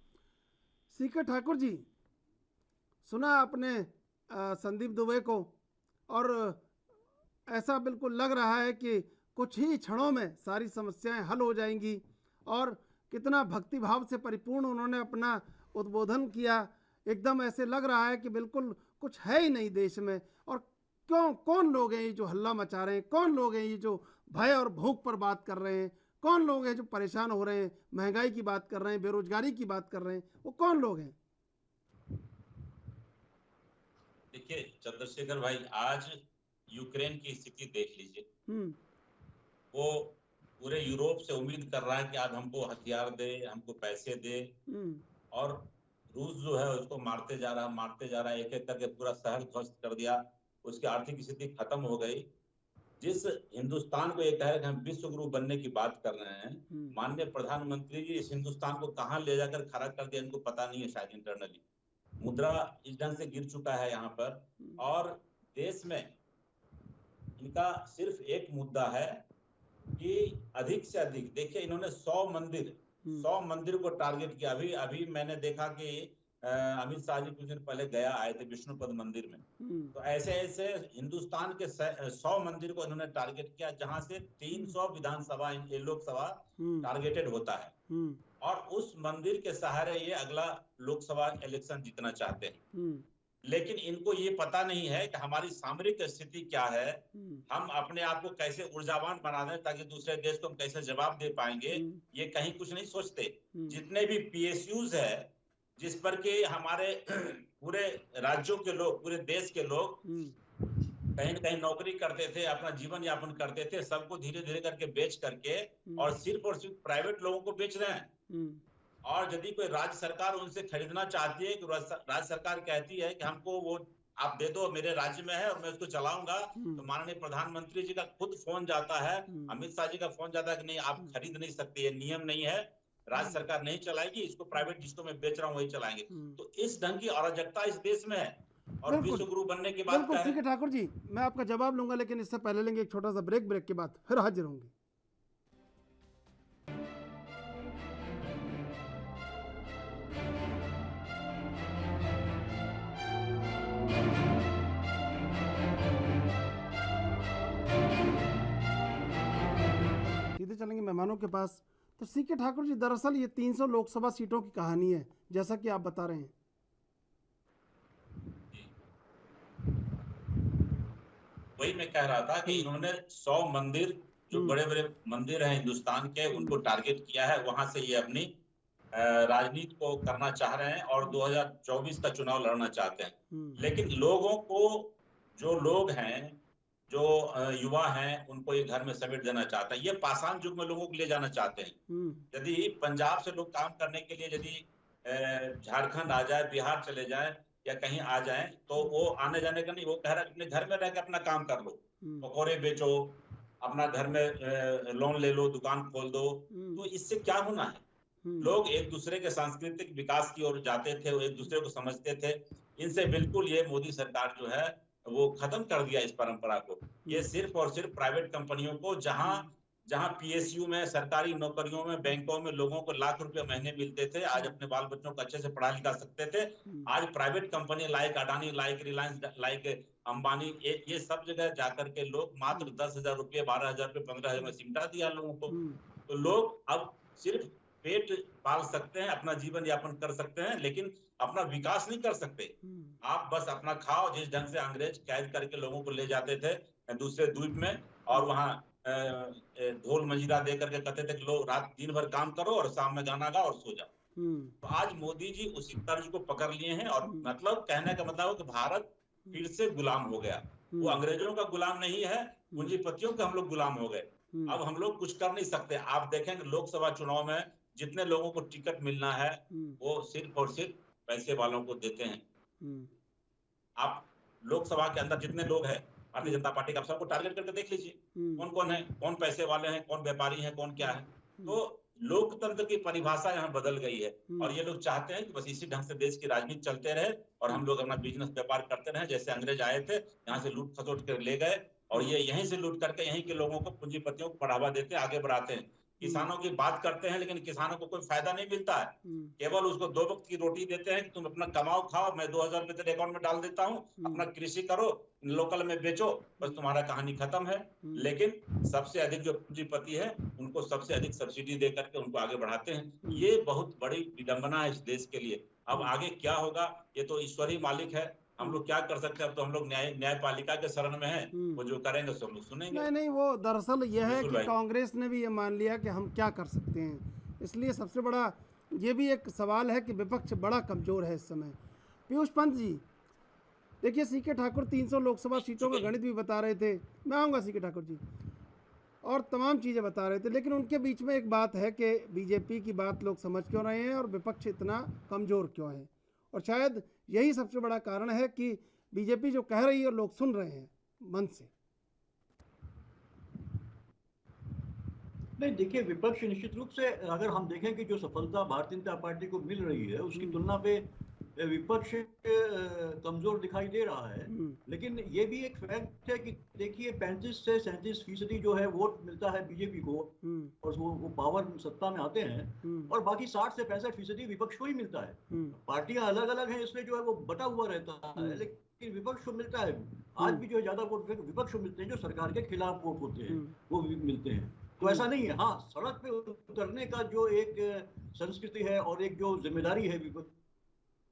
S1: सीके ठाकुर जी, सुना आपने संदीप दुबे को, और ऐसा बिल्कुल लग रहा है कि कुछ ही क्षणों में सारी समस्याएं हल हो जाएंगी और कितना भक्तिभाव से परिपूर्ण उन्होंने अपना उद्बोधन किया। एकदम ऐसे लग रहा है कि बिल्कुल कुछ है ही नहीं देश में। और कौन लोग हैं ये जो हल्ला मचा रहे हैं? कौन लोग हैं ये जो भय और भूख पर बात कर रहे हैं? कौन लोग हैं जो परेशान हो रहे हैं, महंगाई की बात कर रहे हैं, बेरोजगारी की बात कर रहे हैं? वो कौन लोग हैं?
S9: देखिए चंद्रशेखर भाई, आज यूक्रेन की स्थिति देख लीजिए। वो पूरे यूरोप से उम्मीद कर रहा है कि आप हमको हथियार दे, हमको पैसे दे, और रूस जो है उसको मारते जा रहा है, एक एक करके पूरा शहर ध्वस्त कर दिया, उसकी आर्थिक स्थिति खत्म हो गई। जिस हिंदुस्तान को ये कह रहे हैं कि हम विश्व गुरु बनने की बात कर रहे हैं, माननीय प्रधानमंत्री जी इस हिंदुस्तान को कहाँ ले जाकर खड़ा कर दिया इनको पता नहीं है शायद। इंटरनली मुद्रा इस ढंग से गिर चुका है यहाँ पर, और देश में इनका सिर्फ एक मुद्दा है कि अधिक से अधिक, देखिए इन्होंने 100 मंदिर को टारगेट किया। अभी मैंने देखा कि अमित शाह जी कुछ दिन पहले गया आए थे विष्णुपद मंदिर में। तो ऐसे हिंदुस्तान के 100 मंदिर को इन्होंने टारगेट किया, जहां से 300 विधानसभा लोकसभा टारगेटेड होता है, और उस मंदिर के सहारे ये अगला लोकसभा इलेक्शन जीतना चाहते हैं। लेकिन इनको ये पता नहीं है कि हमारी सामरिक स्थिति क्या है, हम अपने आप को कैसे ऊर्जावान बना दें ताकि दूसरे देश को हम कैसे जवाब दे पाएंगे, ये कहीं कुछ नहीं सोचते। जितने भी PSUs है जिस पर के हमारे पूरे राज्यों के लोग, पूरे देश के लोग कहीं न कहीं नौकरी करते थे, अपना जीवन यापन करते थे, सबको धीरे धीरे करके बेच करके और सिर्फ प्राइवेट लोगों को बेच रहे हैं। और यदि कोई राज्य सरकार उनसे खरीदना चाहती है, कि राज्य सरकार कहती है कि हमको वो आप दे दो, मेरे राज्य में है और मैं उसको चलाऊंगा, तो माननीय प्रधानमंत्री जी का खुद फोन जाता है, अमित शाह जी का फोन जाता है कि नहीं, आप खरीद नहीं सकते, ये नियम नहीं है, राज्य सरकार नहीं चलाएगी, इसको प्राइवेट जिसको मैं बेच रहा हूँ वही चलाएंगे। तो इस ढंग की अराजकता इस देश में है। और विश्व गुरु बनने के बाद
S1: बिल्कुल ठीक है ठाकुर जी, मैं आपका जवाब लूंगा, लेकिन इससे पहले लेंगे एक छोटा सा ब्रेक के बाद फिर हाजिर होंगे। सीधे चलेंगे मेहमानों के पास। तो सीके ठाकुर जी, दरअसल ये 300 लोकसभा सीटों की कहानी है, जैसा कि आप बता रहे हैं।
S9: वही मैं कह रहा था कि इन्होंने 100 मंदिर, जो बड़े बड़े मंदिर हैं हिंदुस्तान के, उनको टारगेट किया है, वहां से ये अपनी राजनीति को करना चाह रहे हैं और 2024 का चुनाव लड़ना चाहते हैं। लेकिन लोगों को, जो लोग हैं, जो युवा हैं, उनको ये घर में समेट देना चाहते हैं। ये पाषाण युग में लोगों को ले जाना चाहते हैं। यदि पंजाब से लोग काम करने के लिए यदि झारखंड आ जाए, बिहार चले जाए या कहीं आ जाए, तो वो आने जाने का नहीं, वो कह रहा है अपने घर में रह के अपना काम कर लो, पकौड़े बेचो, अपना घर में लोन ले लो, दुकान खोल दो। तो इससे क्या होना है? लोग एक दूसरे के सांस्कृतिक विकास की ओर जाते थे, वो एक दूसरे को समझते थे। इनसे बिल्कुल ये मोदी सरकार जो है वो खत्म कर दिया इस परंपरा को। ये सिर्फ और सिर्फ प्राइवेट कंपनियों को, जहां PSU में, सरकारी नौकरियों में, बैंकों में लोगों को लाख रुपए महीने मिलते थे, आज अपने बाल बच्चों को अच्छे से पढ़ा लिखा सकते थे, आज private company like Adani, like Reliance, like Ambani, ये सब जगह जाकर के लोग मात्र 10,000 रुपये, 12,000 रुपये, 15,000 में सिमटा दिया लोगों को। तो लोग अब सिर्फ पेट पाल सकते हैं, अपना जीवन यापन कर सकते हैं, लेकिन अपना विकास नहीं कर सकते। आप बस अपना खाओ, जिस ढंग से अंग्रेज कैद करके लोगों को ले जाते थे दूसरे द्वीप में, और वहां ढोल मंजीरा दे करके कहते थे कि लोग रात दिन भर काम करो और शाम में गाना गाओ और सो जाओ। तो आज मोदी जी उसी तर्ज को पकड़ लिए हैं, और मतलब कहने का मतलब है कि भारत फिर से गुलाम हो गया। वो अंग्रेजों का गुलाम नहीं है, पूंजीपतियों के हम लोग गुलाम हो गए। अब हम लोग कुछ कर नहीं सकते। आप देखेंगे लोकसभा चुनाव में जितने लोगों को टिकट मिलना है, वो सिर्फ और सिर्फ पैसे वालों को देते हैं। आप लोकसभा के अंदर जितने लोग हैं भारतीय जनता पार्टी का, आप सबको टारगेट करके देख लीजिए, कौन कौन है, कौन पैसे वाले हैं, कौन व्यापारी हैं, कौन क्या है। तो लोकतंत्र की परिभाषा यहाँ बदल गई है, और ये लोग चाहते हैं कि बस इसी ढंग से देश की राजनीति चलते रहे और हम लोग अपना बिजनेस व्यापार करते रहे। जैसे अंग्रेज आए थे, यहाँ से लूट खसोट कर ले गए, और ये यहीं से लूट करके यहीं के लोगों को, पूंजीपतियों को बढ़ावा देते, आगे बढ़ाते हैं। किसानों की बात करते हैं, लेकिन किसानों को कोई फायदा नहीं मिलता है। केवल उसको 2 वक्त की रोटी देते हैं कि तुम अपना कमाओ खाओ, मैं 2,000 रुपए तेरे अकाउंट में डाल देता हूँ, अपना कृषि करो, लोकल में बेचो, बस तुम्हारा कहानी खत्म है। लेकिन सबसे अधिक जो पूंजीपति है, उनको सबसे अधिक सब्सिडी दे करके उनको आगे बढ़ाते हैं। ये बहुत बड़ी विडंबना है इस देश के लिए। अब आगे क्या होगा, ये तो ईश्वर ही मालिक है, हम लोग क्या कर सकते हैं। अब तो हम लोग न्यायपालिका के शरण में हैं, वो जो करेंगे सब लोग सुनेंगे।
S1: नहीं, वो दरअसल ये है कि कांग्रेस ने भी ये मान लिया कि हम क्या कर सकते हैं। इसलिए सबसे बड़ा ये भी एक सवाल है कि विपक्ष बड़ा कमज़ोर है इस समय। पीयूष पंत जी, देखिए सीके ठाकुर 300 लोकसभा सीटों का गणित भी बता रहे थे, मैं आऊँगा सीके ठाकुर जी, और तमाम चीज़ें बता रहे थे, लेकिन उनके बीच में एक बात है कि बीजेपी की बात लोग समझ क्यों रहे हैं और विपक्ष इतना कमज़ोर क्यों है। और शायद यही सबसे बड़ा कारण है कि बीजेपी जो कह रही है लोग सुन रहे हैं मन से।
S10: नहीं, देखिए, विपक्ष निश्चित रूप से, अगर हम देखें कि जो सफलता भारतीय जनता पार्टी को मिल रही है, उसकी तुलना पे विपक्ष कमजोर दिखाई दे रहा है। लेकिन ये भी एक फैक्ट है कि देखिए 35 से 37% जो है वोट मिलता है बीजेपी को, और वो पावर सत्ता में आते हैं, और बाकी 60 से 65% विपक्ष को ही मिलता है। पार्टियां अलग अलग हैं, इसलिए जो है वो बटा हुआ रहता है, लेकिन विपक्ष को मिलता है। आज भी जो है ज्यादा वोट विपक्ष को मिलते हैं, जो सरकार के खिलाफ वोट होते हैं वो भी मिलते हैं। तो ऐसा नहीं है। हाँ, सड़क पे उतरने का जो एक संस्कृति है और एक जो जिम्मेदारी है विपक्ष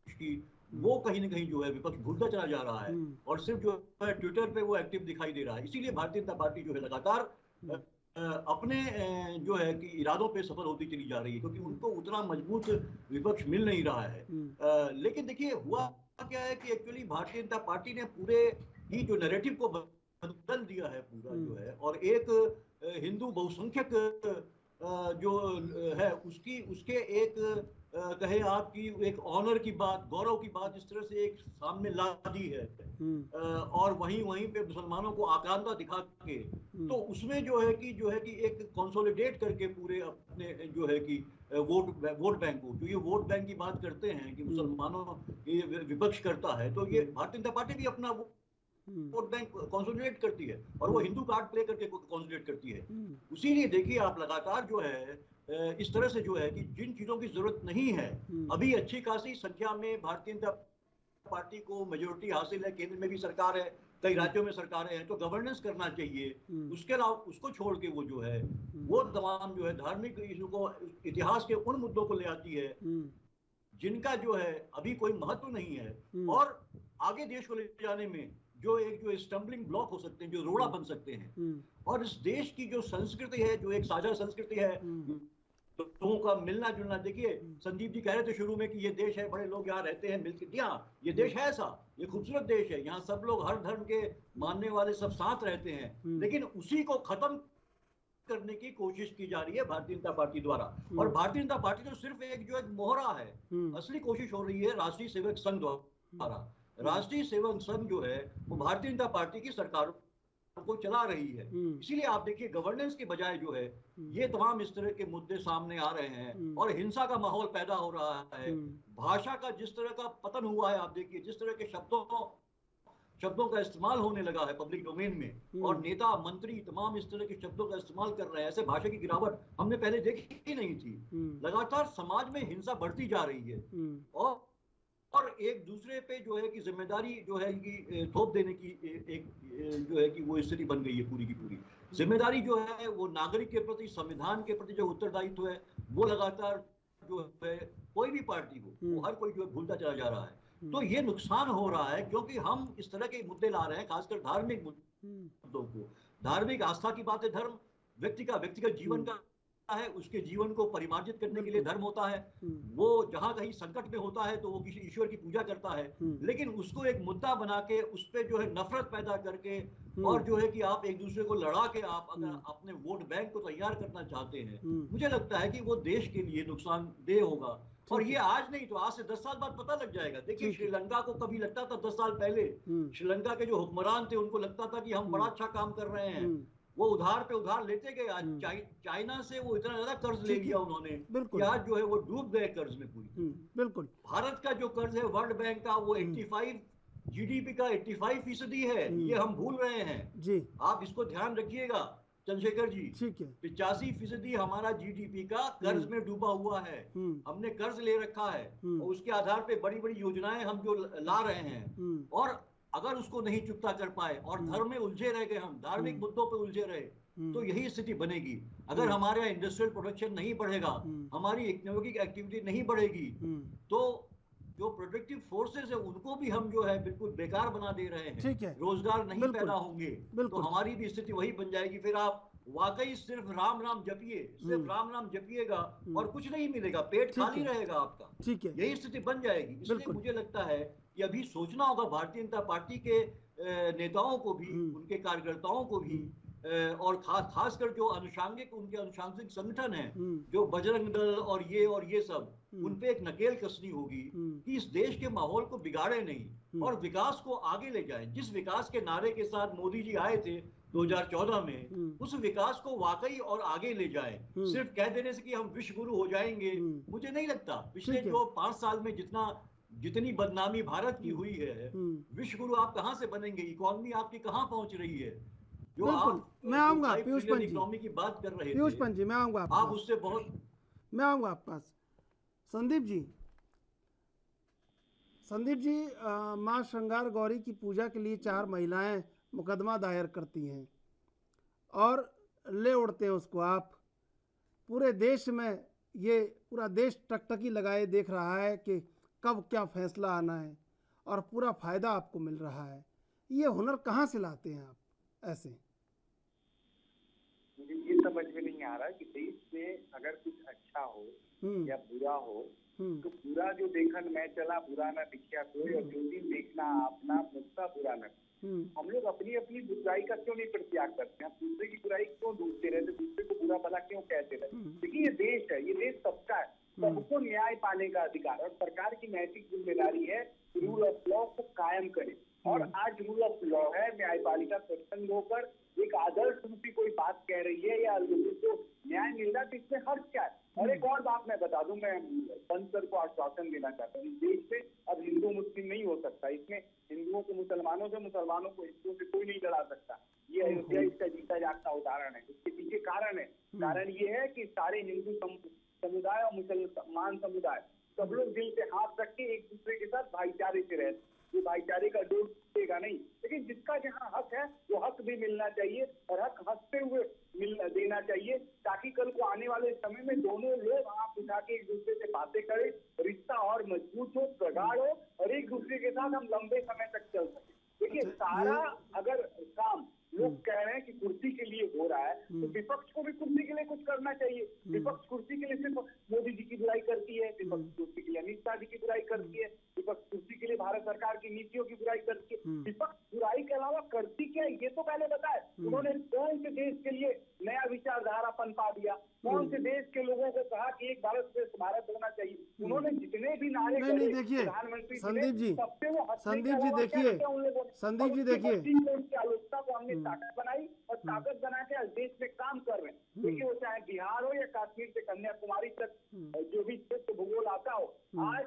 S10: की, वो कहीं ना कहीं जो है विपक्ष भूलता चला जा रहा है और सिर्फ जो है ट्विटर पे वो एक्टिव दिखाई दे रहा है। इसीलिए भारतीय जनता पार्टी जो है लगातार अपने जो है कि इरादों पे सफल होती चली जा रही है, क्योंकि उनको उतना मजबूत विपक्ष मिल नहीं रहा है। लेकिन देखिए हुआ क्या है कि एक्चुअली भारतीय जनता पार्टी ने पूरे ही जो नैरेटिव को बदल दिया है पूरा जो है, और एक हिंदू बहुसंख्यक जो है उसके एक कहे आपकी एक ऑनर की बात, गौरव की बात इस तरह से एक सामने ला दी है और वहीं पे मुसलमानों को आक्रांता दिखा के, तो उसमें जो है कि एक कंसोलिडेट करके पूरे अपने जो है कि वोट बैंक को, जो ये वोट बैंक की बात करते हैं कि मुसलमानों ये विपक्ष करता है, तो ये भारतीय जनता पार्टी भी अपना वोट बैंक कंसोलिडेट करती है और वो हिंदू कार्ड प्ले करके कंसोलिडेट करती है। इसीलिए देखिए आप लगातार जो है इस तरह से जो है कि जिन चीजों की जरूरत नहीं है, अभी अच्छी खासी संख्या में भारतीय जनता पार्टी को मेजोरिटी हासिल है, केंद्र में भी सरकार है, कई राज्यों में सरकारें हैं, तो गवर्नेंस करना चाहिए। उसके अलावा उसको छोड़ के वो जो है वो तमाम जो है धार्मिक इशू को, इतिहास के उन मुद्दों को ले आती है जिनका जो है अभी कोई महत्व नहीं है और आगे देश को ले जाने में जो स्टम्बलिंग ब्लॉक हो सकते हैं, जो रोड़ा बन सकते हैं। और इस देश की जो संस्कृति है, जो एक साझा संस्कृति है, लोगों का मिलना जुलना, देखिए संदीप जी कह रहे थे शुरू में कि ये देश है, बड़े लोग यहाँ रहते हैं मिलकर, हाँ ये देश है ऐसा, ये खूबसूरत देश है, यहाँ सब लोग हर धर्म के मानने वाले सब साथ रहते हैं, लेकिन उसी को खत्म करने की कोशिश की जा रही है भारतीय जनता पार्टी द्वारा। और भारतीय जनता पार्टी तो सिर्फ एक मोहरा है, असली कोशिश हो रही है राष्ट्रीय सेवक संघ द्वारा। राष्ट्रीय सेवक संघ जो है वो भारतीय जनता पार्टी की सरकार को चला रही है। इसीलिए आप देखिए गवर्नेंस के बजाय जो है ये तमाम इस तरह के मुद्दे सामने आ रहे हैं और हिंसा का माहौल पैदा हो रहा है। भाषा का जिस तरह का पतन हुआ है, आप देखिए जिस तरह के शब्दों का इस्तेमाल होने लगा है पब्लिक डोमेन में, और नेता मंत्री तमाम इस तरह के शब्दों का इस्तेमाल कर रहे हैं, ऐसे भाषा की गिरावट हमने पहले देखी ही नहीं थी। लगातार समाज में हिंसा बढ़ती जा रही है और एक दूसरे पे जो है कि जिम्मेदारी जो है कि थोप देने की एक जो है कि वो स्थिति बन गई है पूरी की पूरी। जिम्मेदारी जो है वो नागरिक के प्रति, संविधान के प्रति जो उत्तरदायित्व है वो लगातार जो है कोई भी पार्टी हो वो हर कोई जो है भूलता चला जा रहा है। तो ये नुकसान हो रहा है क्योंकि हम इस तरह के मुद्दे ला रहे हैं, खासकर धार्मिक मुद्दों को। धार्मिक आस्था की बात है, धर्म व्यक्तिगत जीवन का है, उसके जीवन को परिमार्जित करने के लिए धर्म होता है। वो जहां कहीं संकट में होता है तो वो किसी ईश्वर की पूजा करता है, लेकिन उसको एक मुद्दा बना के उस पे जो है नफरत पैदा करके और जो है कि आप एक दूसरे को लड़ा के आप अगर अपने वोट बैंक को तैयार करना चाहते हैं, मुझे लगता है कि वो देश के लिए नुकसानदेह होगा। और ये आज नहीं तो आज से 10 साल बाद पता लग जाएगा। देखिए श्रीलंका को कभी लगता था 10 साल पहले, श्रीलंका के जो हुक्मरान थे उनको लगता था कि हम बड़ा अच्छा काम कर रहे हैं, वो उधार पे उधार लेते गए। आज चाइना से वो इतना ज्यादा कर्ज ले लिया उन्होंने कि आज जो है वो डूब गए कर्ज में पूरी।
S1: बिल्कुल
S10: भारत का जो कर्ज है वर्ल्ड बैंक का वो 85 जीडीपी का 85% है, ये हम भूल रहे हैं
S1: जी।
S10: आप इसको ध्यान रखिएगा चंद्रशेखर जी।
S1: ठीक है,
S10: 85% हमारा जीडीपी का कर्ज में डूबा हुआ है। हमने कर्ज ले रखा है और उसके आधार पे बड़ी बड़ी योजनाएं हम जो ला रहे हैं, और अगर उसको नहीं चुकता कर पाए और धर्म में उलझे रह गए, हम धार्मिक मुद्दों पे उलझे रहे, तो यही स्थिति बनेगी। अगर हमारे इंडस्ट्रियल प्रोडक्शन नहीं बढ़ेगा, हमारी इकोनॉमिक एक्टिविटी नहीं बढ़ेगी, तो जो प्रोडक्टिव फोर्सेस है उनको भी हम जो है बिल्कुल बेकार बना दे रहे हैं।
S1: ठीक है,
S10: रोजगार नहीं पैदा होंगे तो हमारी भी स्थिति वही बन जाएगी। फिर आप वाकई सिर्फ राम राम जपिए, सिर्फ राम राम जपिएगा और कुछ नहीं मिलेगा, पेट खाली रहेगा आपका।
S1: ठीक है,
S10: यही स्थिति बन जाएगी। इसलिए मुझे लगता है कि अभी सोचना होगा भारतीय जनता पार्टी के नेताओं को भी, उनके कार्यकर्ताओं को भी, और खासकर जो उनके अनुशांसिक संगठन है, जो बजरंग दल और ये सब, उन पे एक नकेल कसनी होगी कि इस देश के माहौल को बिगाड़े नहीं और विकास को आगे ले जाए। जिस विकास के नारे के साथ मोदी जी आए थे 2014 में, उस विकास को वाकई और आगे ले जाए। सिर्फ कह देने से कि हम विश्व गुरु हो जाएंगे, मुझे नहीं लगता। पिछले जो 5 साल में जितनी बदनामी भारत की हुई है, विश्व गुरु आप कहां से बनेंगे? इकोनॉमी आपकी कहां पहुंच रही है? जो आप
S1: मैं आऊंगा पीयूष पंत जी,
S10: इकोनॉमी की बात कर रहे थे,
S1: पीयूष पंत जी मैं आऊंगा,
S10: आप उससे बहुत,
S1: मैं आऊंगा आपके पास। संदीप जी माँ श्रृंगार गौरी की पूजा के लिए 4 महिलाएं मुकदमा दायर करती हैं और ले उड़ते हैं उसको। आप पूरे देश में, ये पूरा देश टकटकी लगाए देख रहा है कि कब क्या फैसला आना है। और पूरा फायदा आपको मिल रहा है। ये हुनर कहाँ से लाते हैं आप ऐसे?
S8: मुझे ये समझ में नहीं आ रहा कि देश में अगर कुछ अच्छा हो या बुरा हो तो बुरा जो देखन मैं चला बुरा ना दिखिया कोई, और जो दिन देखना अपना मुझसा बुरा न। हम लोग अपनी अपनी बुराई का क्यों नहीं परित्याग करते हैं? दूसरे की बुराई क्यों ढूंढते रहते, दूसरे को बुरा भला क्यों कहते रहते? देखिए ये देश है, ये देश सबका है, सबको न्याय पाने का अधिकार, और सरकार की नैतिक जिम्मेदारी है रूल ऑफ लॉ को कायम करे। और आज रूल ऑफ लॉ है, न्यायपालिका सत्संग होकर एक आदर्श रूपी कोई बात कह रही है या लोगों को न्याय मिल रहा है, तो इसमें हर्ष क्या है? और एक और बात मैं बता दूं, मैं पंत सर को आश्वासन देना चाहता हूँ, देश में अब हिंदू मुस्लिम नहीं हो सकता, इसमें हिंदुओं को मुसलमानों से, मुसलमानों को हिंदुओं से कोई नहीं लड़ा सकता। ये अयोध्या इसका जीता जागता उदाहरण है। इसके पीछे कारण है, कारण ये है कि सारे हिंदू समुदाय और मुसलमान समुदाय सब लोग दिल से हाथ रख के एक दूसरे के साथ भाईचारे से रहते। ये भाईचारे का डोर टूटेगा नहीं, लेकिन जिसका जहाँ हक है वो हक भी मिलना चाहिए, और हक हंसते हुए देना चाहिए, ताकि कल को आने वाले समय में दोनों लोग आंख उठा के एक दूसरे से बातें करें, रिश्ता और मजबूत हो, प्रगाढ़ हो, और एक दूसरे के साथ हम लंबे समय तक चल सके। देखिए सारा अगर काम लोग कह रहे हैं कि कुर्सी के लिए हो रहा है, तो विपक्ष को भी कुर्सी के लिए कुछ करना चाहिए। विपक्ष कुर्सी के लिए सिर्फ मोदी जी की बुराई करती है, विपक्ष कुर्सी के लिए अमित शाह जी की बुराई करती है, विपक्ष कुर्सी के लिए भारत सरकार की नीतियों की बुराई करती है। विपक्ष बुराई के अलावा करती क्या है ये तो पहले बताए। उन्होंने कौन से देश के लिए नया विचारधारा पनपा दिया, कौन से देश के लोगों को कहा कि एक भारत श्रेष्ठ भारत होना चाहिए? उन्होंने जितने भी नारे
S1: नहीं देखिए संदीप जी,
S8: उनकी आलोचना को हमने ताकत बनाई, और ताकत बना के देश में काम कर रहे हैं। देखिए वो चाहे बिहार हो या कश्मीर से कन्याकुमारी तक जो भी क्षेत्र भूगोल आता हो, आज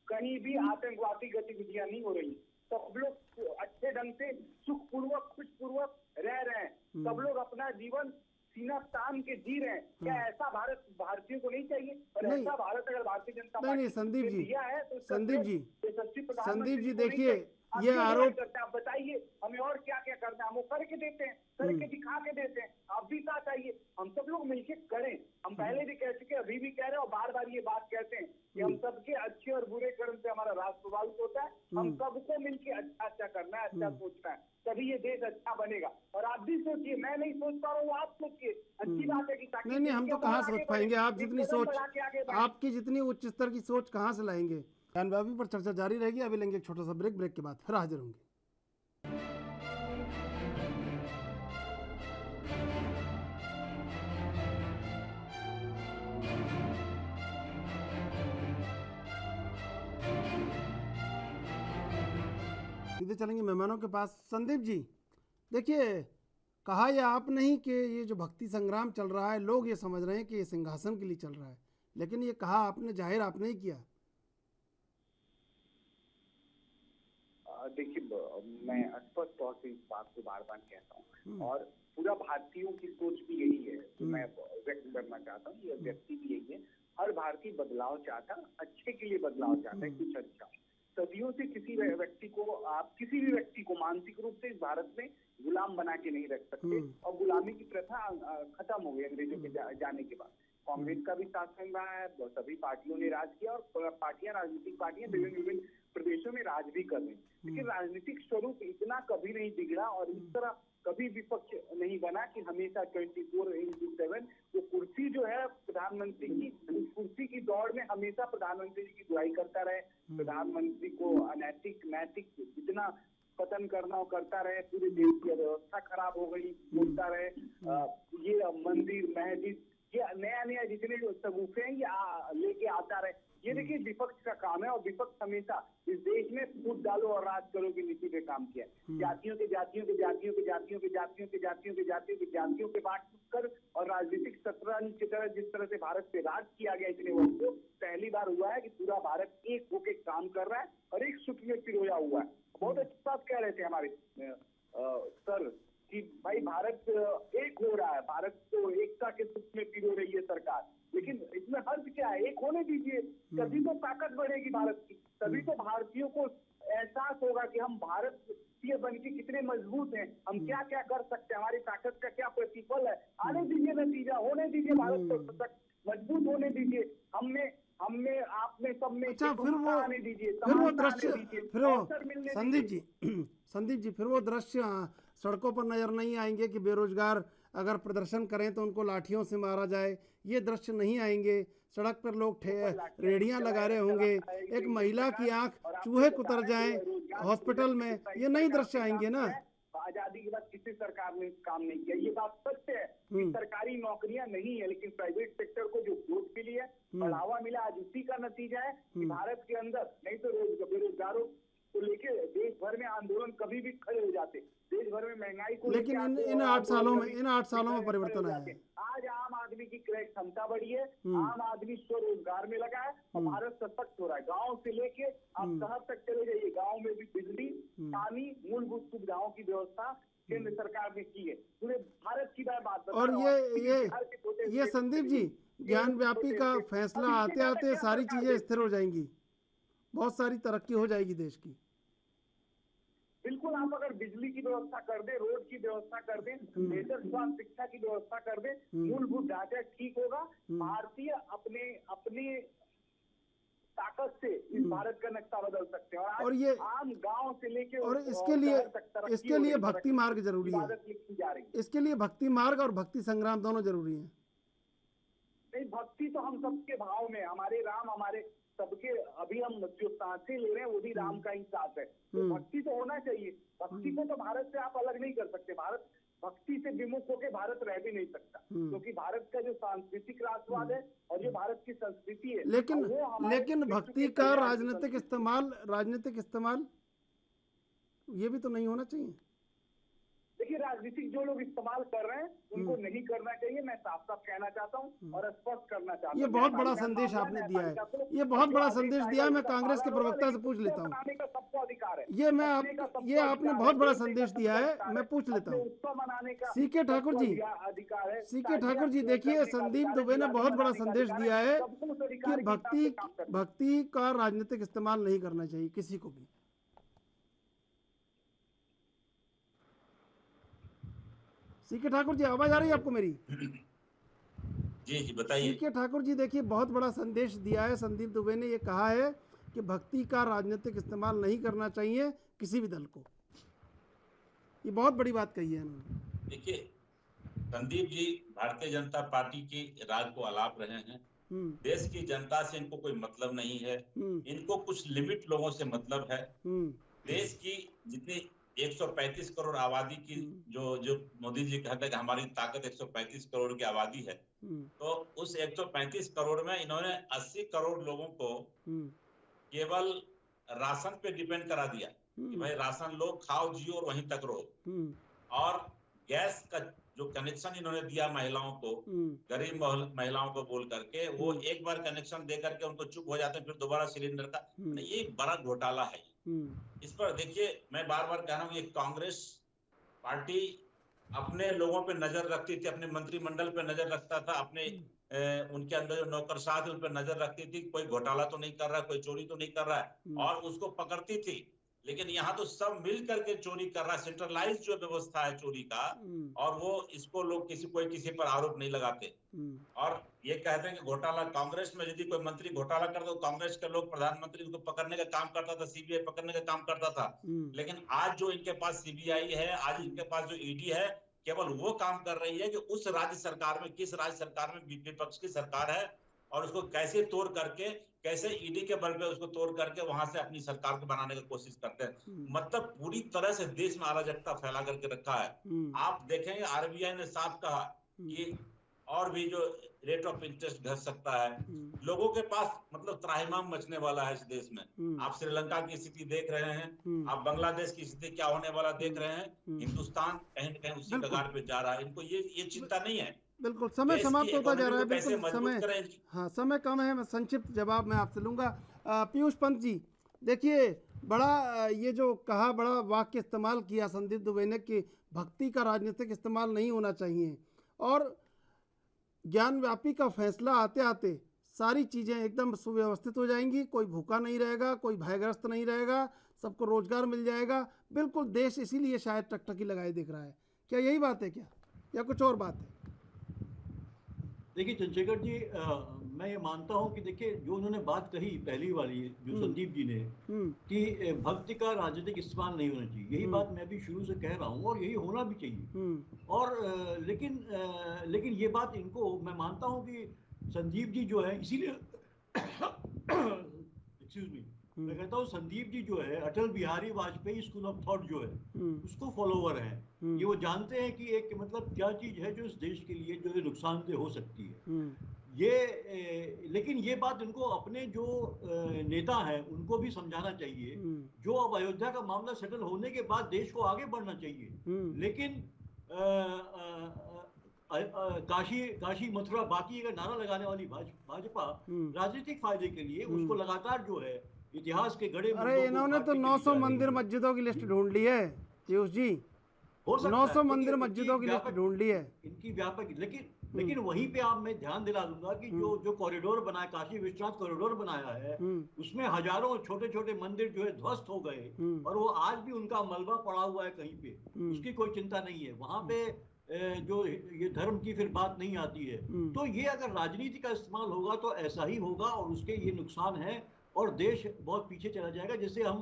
S8: कहीं भी आतंकवादी गतिविधियां नहीं हो रही। सब लोग अच्छे ढंग से सुखपूर्वक खुशपूर्वक रह रहे हैं, सब लोग अपना जीवन सीना तान के जी रहे हैं। क्या ऐसा भारत भारतीयों को नहीं चाहिए? और ऐसा भारत अगर भारतीय जनता पार्टी
S1: संदीप जी,
S8: दिया है तो
S1: संदीप जी देखिए ये आरोप
S8: करते हैं। आप बताइए हमें और क्या क्या करना है, हम वो करके देते हैं, करके दिखा के देते हैं। आप भी साथ आइए, हम सब लोग मिलकर करें। हम पहले भी कह चुके, अभी भी कह रहे हैं, और बार बार ये बात कहते हैं कि हम सबके अच्छे और बुरे कर्म से हमारा राष्ट्र प्रभावित होता है। हम सबको मिलकर अच्छा अच्छा करना है, अच्छा सोचना है, तभी ये देश अच्छा बनेगा। और आप भी सोचिए, मैं नहीं सोच पा रहा हूँ, आप सोचिए। अच्छी बात है कि
S1: नहीं हम तो कहाँ सोच पाएंगे, आप जितनी सोच, आपकी जितनी उच्च स्तर की सोच कहाँ से लाएंगे? बयानबाजी पर चर्चा जारी रहेगी। अभी लेंगे एक छोटा सा ब्रेक, ब्रेक के बाद फिर हाजिर होंगे। सीधे चलेंगे मेहमानों के पास। संदीप जी देखिए, कहा यह आप नहीं कि ये जो भक्ति संग्राम चल रहा है, लोग ये समझ रहे हैं कि ये सिंहासन के लिए चल रहा है, लेकिन ये कहा आपने, जाहिर आपने ही किया।
S8: देखिए मैं स्पष्ट तौर से इस बात को बार बार कहता हूँ, और पूरा भारतीयों की सोच भी यही है जो मैं व्यक्त करना चाहता हूँ। ये व्यक्ति भी यही है, हर भारतीय बदलाव चाहता, अच्छे के लिए बदलाव चाहता है, कुछ अच्छा। सदियों से किसी व्यक्ति को, आप किसी भी व्यक्ति को मानसिक रूप से इस भारत में गुलाम बना के नहीं रख सकते, और गुलामी की प्रथा खत्म हो गई अंग्रेजों के जाने के बाद। कांग्रेस का भी शासन रहा है, सभी पार्टियों ने राज किया, और पार्टियां, राजनीतिक पार्टियां विभिन्न प्रदेशों में राज भी कर रही हैं। लेकिन राजनीतिक स्वरूप इतना कभी नहीं बिगड़ा, और इस तरह कभी विपक्ष नहीं बना कि हमेशा 24/7 वो कुर्सी जो है प्रधानमंत्री की, उस कुर्सी की दौड़ में हमेशा प्रधानमंत्री जी की बुराई करता रहे, प्रधानमंत्री को अनैतिक नैतिक जितना पतन करना हो करता रहे, पूरे देश की व्यवस्था खराब हो गई बोलता रहे। ये मंदिर मस्जिद, ये नया नया जितने सबूफे हैं ये लेके आता रहे। ये देखिए विपक्ष का काम है, और विपक्ष हमेशा इस देश में फूट डालो और राज करो की नीति पे काम किया है। जातियों के बांट कर, और राजनीतिक शतरंज की तरह जिस तरह से भारत पे राज किया गया इतने वर्षों, पहली बार हुआ है कि पूरा भारत एक होके काम कर रहा है और एक सुख में पिरोया हुआ है। बहुत अच्छी बात कह रहे थे हमारे सर कि भाई भारत एक हो रहा है, भारत को एकता के सुख में पिरो रही है सरकार। लेकिन इसमें हर्ज क्या है? एक होने दीजिए, तभी तो ताकत बढ़ेगी भारत की, तभी तो भारतीयों को एहसास होगा कि हम भारतीय बन के कितने मजबूत हैं, हम क्या क्या कर सकते हैं, हमारी ताकत का क्या प्रतिफल है। आने दीजिए नतीजा, होने दीजिए, भारत को मजबूत होने दीजिए। हम में आप में सब में
S1: अच्छा फिर वो
S8: आने दीजिए,
S1: फिर वो
S8: समानता आने
S1: दृश्य
S8: दीजिए,
S1: फिर वो
S8: अवसर मिलने
S1: संदीप
S8: दीजिए।
S1: जी संदीप जी फिर वो दृश्य सड़कों पर नजर नहीं आएंगे कि बेरोजगार अगर प्रदर्शन करें तो उनको लाठियों से मारा जाए, ये दृश्य नहीं आएंगे। सड़क पर लोग रेडियां लगा रहे होंगे, एक महिला की आंख चूहे कुतर जाएं हॉस्पिटल में, ये नहीं दृश्य आएंगे ना।
S8: आजादी के बाद किसी सरकार ने काम नहीं किया, ये बात सत्य है कि सरकारी नौकरियां नहीं है, लेकिन प्राइवेट सेक्टर को जो ग्रोथ मिली है, बढ़ावा मिला, आज उसी का नतीजा है कि भारत के अंदर नहीं तो बेरोजगारों को लेके देश भर में आंदोलन कभी भी खड़े हो जाते, देश भर में महंगाई को
S1: लेकिन इन 8 सालों में परिवर्तन आया है।
S8: आज आम आदमी की क्रय क्षमता बढ़ी है, आम आदमी स्वरोजगार में लगा है और भारत सशक्त हो रहा है। गांव से लेके आप शहर तक चले जाइए, गांव में भी बिजली, पानी, मूलभूत सुविधाओं की व्यवस्था केंद्र सरकार ने की है। पूरे भारत की बात बता
S1: और
S8: रहा हूं।
S1: ये संदीप जी ज्ञान व्यापी का फैसला आते आते सारी चीजें स्थिर हो जाएंगी, बहुत सारी तरक्की हो जाएगी देश की।
S8: बिल्कुल, आप अगर बिजली की व्यवस्था कर दे, रोड की व्यवस्था कर दे, बेहतर स्वास्थ्य शिक्षा की व्यवस्था कर दे, मूलभूत ढांचा ठीक होगा, भारतीय अपने ताकत से इस भारत का नक्शा बदल सकते हैं। और
S1: ये
S8: आम गांव से लेके
S1: और इसके लिए भक्ति मार्ग जरूरी है, इसके लिए भक्ति मार्ग और भक्ति संग्राम दोनों जरूरी है।
S8: नहीं, भक्ति तो हम सबके भाव में, हमारे राम हमारे सबके, अभी हम जो सांसें ले रहे हैं वो भी राम का ही साथ है, तो भक्ति तो होना चाहिए। भक्ति को तो भारत से आप अलग नहीं कर सकते, भारत भक्ति से विमुख होकर भारत रह भी नहीं सकता, क्योंकि भारत का जो सांस्कृतिक राष्ट्रवाद है और जो भारत की संस्कृति है,
S1: लेकिन भक्ति का राजनीतिक इस्तेमाल ये भी तो नहीं होना चाहिए।
S8: देखिए, राजनीतिक जो लोग इस्तेमाल कर रहे हैं उनको नहीं करना चाहिए, मैं साफ साफ कहना चाहता हूँ और स्पष्ट करना चाहता हूँ।
S1: ये बहुत बड़ा संदेश आपने दिया है, ये बहुत बड़ा संदेश दिया है। मैं कांग्रेस के प्रवक्ता से पूछ लेता हूँ,
S8: सबको अधिकार है,
S1: ये आपने बहुत बड़ा संदेश दिया है, मैं पूछ लेता हूँ। सीके ठाकुर जी,
S8: अधिकार है।
S1: सीके ठाकुर जी, देखिए संदीप दुबे ने बहुत बड़ा संदेश दिया है कि भक्ति का राजनीतिक इस्तेमाल नहीं करना चाहिए किसी को भी। सीके ठाकुर जी, आवाज आ रही है आपको मेरी?
S9: जी बताइए।
S1: सीके ठाकुर जी, देखिए बहुत बड़ा संदेश दिया है संदीप दुबे ने, ये कहा है कि भक्ति का राजनीतिक इस्तेमाल नहीं करना चाहिए किसी भी दल को, ये बहुत बड़ी बात कही है उन्होंने।
S9: देखिए, संदीप जी भारतीय जनता पार्टी की राज को आलाप रहे हैं, देश की जनता से इनको कोई मतलब नहीं है, इनको कुछ लिमिट लोगों से मतलब है। देश की जितनी 135 करोड़ आबादी की जो मोदी जी कहते हैं कि हमारी ताकत 135 करोड़ की आबादी है, तो उस 135 करोड़ में इन्होंने 80 करोड़ लोगों को केवल राशन पे डिपेंड करा दिया कि भाई राशन लो, खाओ, जियो और वहीं तक रहो। और गैस का जो कनेक्शन इन्होंने दिया महिलाओं को, गरीब महिलाओं को बोल करके, वो एक बार कनेक्शन दे करके उनको चुप हो जाते हैं, फिर दोबारा सिलेंडर का, ये बड़ा घोटाला है। इस पर देखिए, मैं बार बार कह रहा हूँ, ये कांग्रेस पार्टी अपने लोगों पे नजर रखती थी, अपने मंत्रिमंडल पे नजर रखता था, अपने उनके अंदर जो नौकरशाह थे उन पर नजर रखती थी, कोई घोटाला तो नहीं कर रहा है, कोई चोरी तो नहीं कर रहा है, और उसको पकड़ती थी। लेकिन यहाँ तो सब मिल करके चोरी कर रहा है, सेंट्रलाइज जो व्यवस्था है चोरी का, और वो इसको लोग किसी पर आरोप नहीं लगाते। और ये कहते हैं कि घोटाला, कांग्रेस में यदि कोई मंत्री घोटाला करता तो कांग्रेस के लोग, प्रधानमंत्री उनको पकड़ने का काम करता था, सीबीआई पकड़ने का काम करता था। लेकिन आज जो इनके पास सीबीआई है, आज इनके पास जो ईडी है, केवल वो काम कर रही है कि उस राज्य सरकार में, किस राज्य सरकार में विपक्ष की सरकार है, और उसको कैसे तोड़ करके, कैसे ईडी के बल पे उसको तोड़ करके वहां से अपनी सरकार को बनाने की कोशिश करते हैं। मतलब पूरी तरह से देश में अराजकता फैला करके रखा है। आप देखेंगे आरबीआई ने साफ कहा कि और भी जो रेट ऑफ इंटरेस्ट घट सकता है, लोगों के पास मतलब त्राहिमाम मचने वाला है इस देश में। आप श्रीलंका की स्थिति देख रहे हैं, आप बांग्लादेश की स्थिति क्या होने वाला देख रहे हैं, हिंदुस्तान कहीं न कहीं उसी कगार पे जा रहा है। इनको ये चिंता नहीं है।
S1: बिल्कुल, समय समाप्त होता जा रहा है, बिल्कुल समय, हाँ समय कम है, मैं संक्षिप्त जवाब मैं आपसे लूंगा। पीयूष पंत जी, देखिए बड़ा ये जो कहा, बड़ा वाक्य इस्तेमाल किया संदीप दुबे ने कि भक्ति का राजनीतिक इस्तेमाल नहीं होना चाहिए, और ज्ञान व्यापी का फैसला आते आते सारी चीज़ें एकदम सुव्यवस्थित हो जाएंगी, कोई भूखा नहीं रहेगा, कोई भयग्रस्त नहीं रहेगा, सबको रोजगार मिल जाएगा। बिल्कुल, देश इसीलिए शायद टकटकी लगाए दिख रहा है। क्या यही बात है क्या, या कुछ और बात है?
S10: देखिए चंद्रशेखर जी, मैं ये मानता हूँ कि देखिए जो उन्होंने बात कही पहली वाली, जो संदीप जी ने, कि भक्ति का राजनीतिक इस्तेमाल नहीं होना चाहिए, यही बात मैं भी शुरू से कह रहा हूँ और यही होना भी चाहिए। और लेकिन ये बात इनको, मैं मानता हूँ कि संदीप जी जो है, इसीलिए एक्सक्यूज मी, मैं कहता हूँ संदीप जी जो है Atal Bihari Vajpayee school of thought जो है उसको फॉलोवर है। ये वो जानते हैं कि एक मतलब क्या चीज है जो इस देश के लिए जो है नुकसानदेह हो सकती है। लेकिन ये बात इनको अपने जो नेता हैं उनको भी समझाना चाहिए, जो अब अयोध्या का मामला सेटल होने के बाद देश को आगे बढ़ना चाहिए। लेकिन काशी मथुरा बाकी अगर नारा लगाने वाली भाजपा राजनीतिक फायदे के लिए उसको लगातार जो है इतिहास के गड़े,
S1: अरे इन्होंने तो 900 मंदिर मस्जिदों की लिस्ट ढूंढ ली है पीयूष जी, 900 मंदिर मस्जिदों की लिस्ट ढूंढ ली है
S10: इनकी व्यापक। लेकिन वहीं पे आप मैं ध्यान दिला दूंगा कि जो कॉरिडोर बनाया, काशी विश्वनाथ कॉरिडोर बनाया है, उसमें हजारों छोटे छोटे मंदिर जो है ध्वस्त हो गए और वो आज भी उनका मलबा पड़ा हुआ है कहीं पे, उसकी कोई चिंता नहीं है। वहां पे जो ये धर्म की फिर बात नहीं आती है। तो ये अगर राजनीति का इस्तेमाल होगा तो ऐसा ही होगा और उसके ये नुकसान है और देश बहुत पीछे चला जाएगा। जैसे हम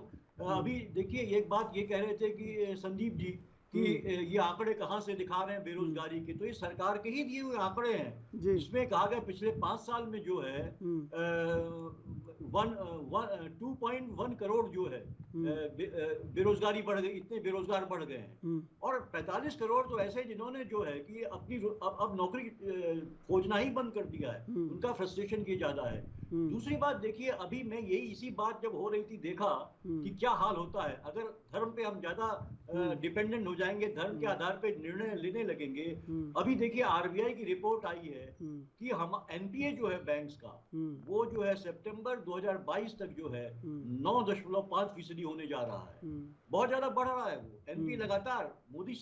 S10: अभी देखिए एक बात ये कह रहे थे कि संदीप जी कि ये आंकड़े कहाँ से दिखा रहे हैं बेरोजगारी के, तो ये सरकार के ही दिए हुए आंकड़े हैं। इसमें कहा गया पिछले 5 साल में जो है 2.1 करोड़ जो है बेरोजगारी बढ़ गई, इतने बेरोजगार बढ़ गए हैं। और 45 करोड़ तो ऐसे जिन्होंने जो है कि अपनी अब नौकरी खोजना ही बंद कर दिया है, उनका फ्रस्ट्रेशन ये ज्यादा है। दूसरी बात देखिए, अभी मैं यही इसी बात जब हो रही थी देखा कि क्या हाल होता है अगर धर्म पे हम ज्यादा डिपेंडेंट हो जाएंगे, धर्म के आधार पे निर्णय लेने लगेंगे। अभी देखिए आरबीआई की रिपोर्ट आई है कि हम एनपीए जो है बैंक्स का, वो जो है सितंबर 2022 तक जो है 9.5% होने जा रहा है। बहुत ज्यादा बढ़ रहा है वो एनपीए, लगातार मोदी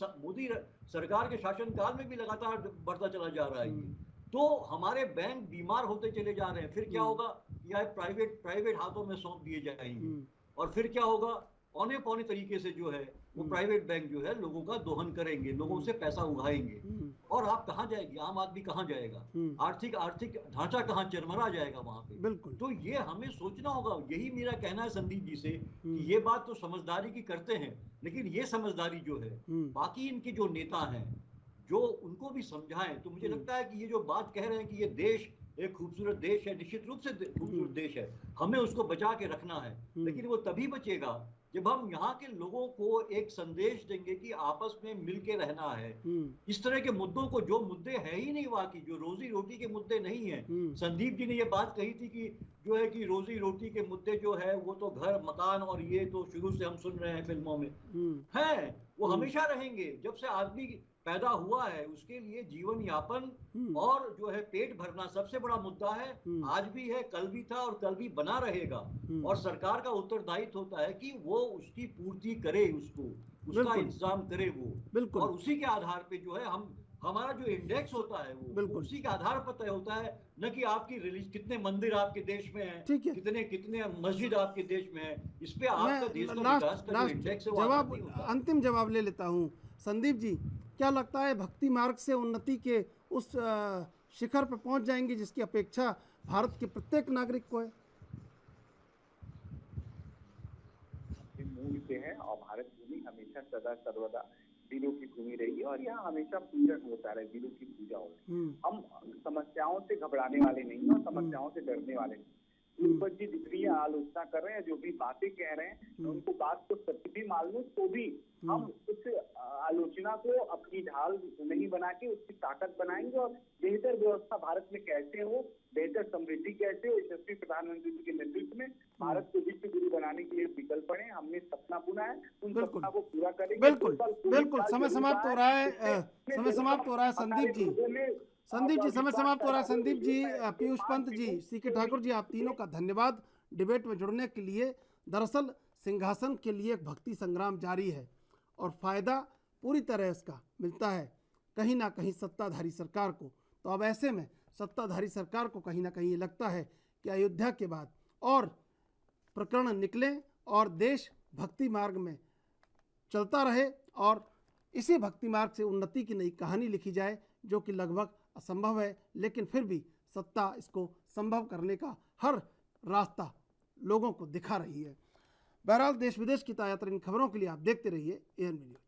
S10: सरकार के शासनकाल में भी लगातार बढ़ता चला जा रहा है। तो हमारे बैंक बीमार होते चले जा रहे हैं। फिर क्या होगा, या प्राइवेट हाथों में सौंप दिए जाएंगे और फिर क्या होगा, औने पौने तरीके से जो है वो प्राइवेट बैंक जो है लोगों का दोहन करेंगे, लोगों से पैसा उगाएंगे। और आप कहाँ जाएगी, आम आदमी कहाँ जाएगा, आर्थिक ढांचा कहाँ चरमरा जाएगा वहां पे।
S1: बिल्कुल।
S10: तो ये हमें सोचना होगा। यही मेरा कहना है संदीप जी से कि ये बात तो समझदारी की करते हैं, लेकिन ये समझदारी जो है बाकी इनके जो नेता हैं जो उनको भी समझाएं। तो मुझे लगता है कि ये जो बात कह रहे हैं कि ये देश एक खूबसूरत देश है, निश्चित रूप से खूबसूरत देश है, हमें उसको बचा के रखना है। लेकिन वो तभी बचेगा जब हम यहाँ के लोगों को एक संदेश देंगे कि आपस में मिल के रहना है। इस तरह के मुद्दों को, जो मुद्दे हैं ही नहीं वाकई, जो रोजी रोटी के मुद्दे नहीं है। संदीप जी ने ये बात कही थी कि जो है कि रोजी रोटी के मुद्दे जो है वो तो घर मकान और ये तो शुरू से हम सुन रहे हैं फिल्मों में है, वो हमेशा रहेंगे। जब से आदमी पैदा हुआ है उसके लिए जीवन यापन और जो है पेट भरना सबसे बड़ा मुद्दा है। आज भी है, कल भी था और कल भी बना रहेगा। और सरकार का उत्तरदायित्व होता है कि वो उसकी पूर्ति करे, उसका इंतजाम करे वो। और उसी के आधार पे जो है हमारा जो इंडेक्स होता है वो उसी के आधार पर तय होता है, न कि आपकी रिलीज कितने मंदिर आपके देश में है, कितने मस्जिद आपके देश में है। इस पे आपका देश का विकास का जो इंडेक्स है वो
S1: अंतिम जवाब ले लेता हूँ। संदीप जी, क्या लगता है भक्ति मार्ग से उन्नति के उस शिखर पर पहुंच जाएंगे जिसकी अपेक्षा भारत के प्रत्येक नागरिक को है?
S8: मूल पे है और भारत भूमि हमेशा सदा सर्वदा दिलों की भूमि रही और यहाँ हमेशा पूजन होता रहे, दिलों की पूजा होती। हम समस्याओं से घबराने वाले नहीं और समस्याओं से डरने वाले नहीं। ऊपर जी जितनी आलोचना कर रहे हैं, जो भी बातें कह रहे हैं, उनको बात को सत्य भी मालूम तो भी हम उस आलोचना को अपनी ढाल नहीं बना के उसकी ताकत बनाएंगे और बेहतर व्यवस्था भारत में कैसे हो, बेहतर समृद्धि कैसे हो, यशस्वी प्रधानमंत्री जी के नेतृत्व में भारत को विश्व गुरु बनाने के लिए विकल्प पड़े। हमने सपना बुना है, उन सपना को पूरा करेंगे।
S1: बिल्कुल समय समाप्त हो रहा है, समय समाप्त हो रहा है संदीप जी, समय समाप्त हो रहा है। संदीप जी, पीयूष पंत जी, सीके ठाकुर जी, आप तीनों का धन्यवाद डिबेट में जुड़ने के लिए। दरअसल सिंहासन के लिए एक भक्ति संग्राम जारी है और फायदा पूरी तरह इसका मिलता है कहीं ना कहीं सत्ताधारी सरकार को। तो अब ऐसे में सत्ताधारी सरकार को कहीं ना कहीं ये लगता है कि अयोध्या के बाद और प्रकरण निकले और देश भक्ति मार्ग में चलता रहे और इसी भक्ति मार्ग से उन्नति की नई कहानी लिखी जाए, जो कि लगभग असंभव है, लेकिन फिर भी सत्ता इसको संभव करने का हर रास्ता लोगों को दिखा रही है। बहरहाल देश विदेश की ताज़ा तरीन खबरों के लिए आप देखते रहिए AN न्यूज़।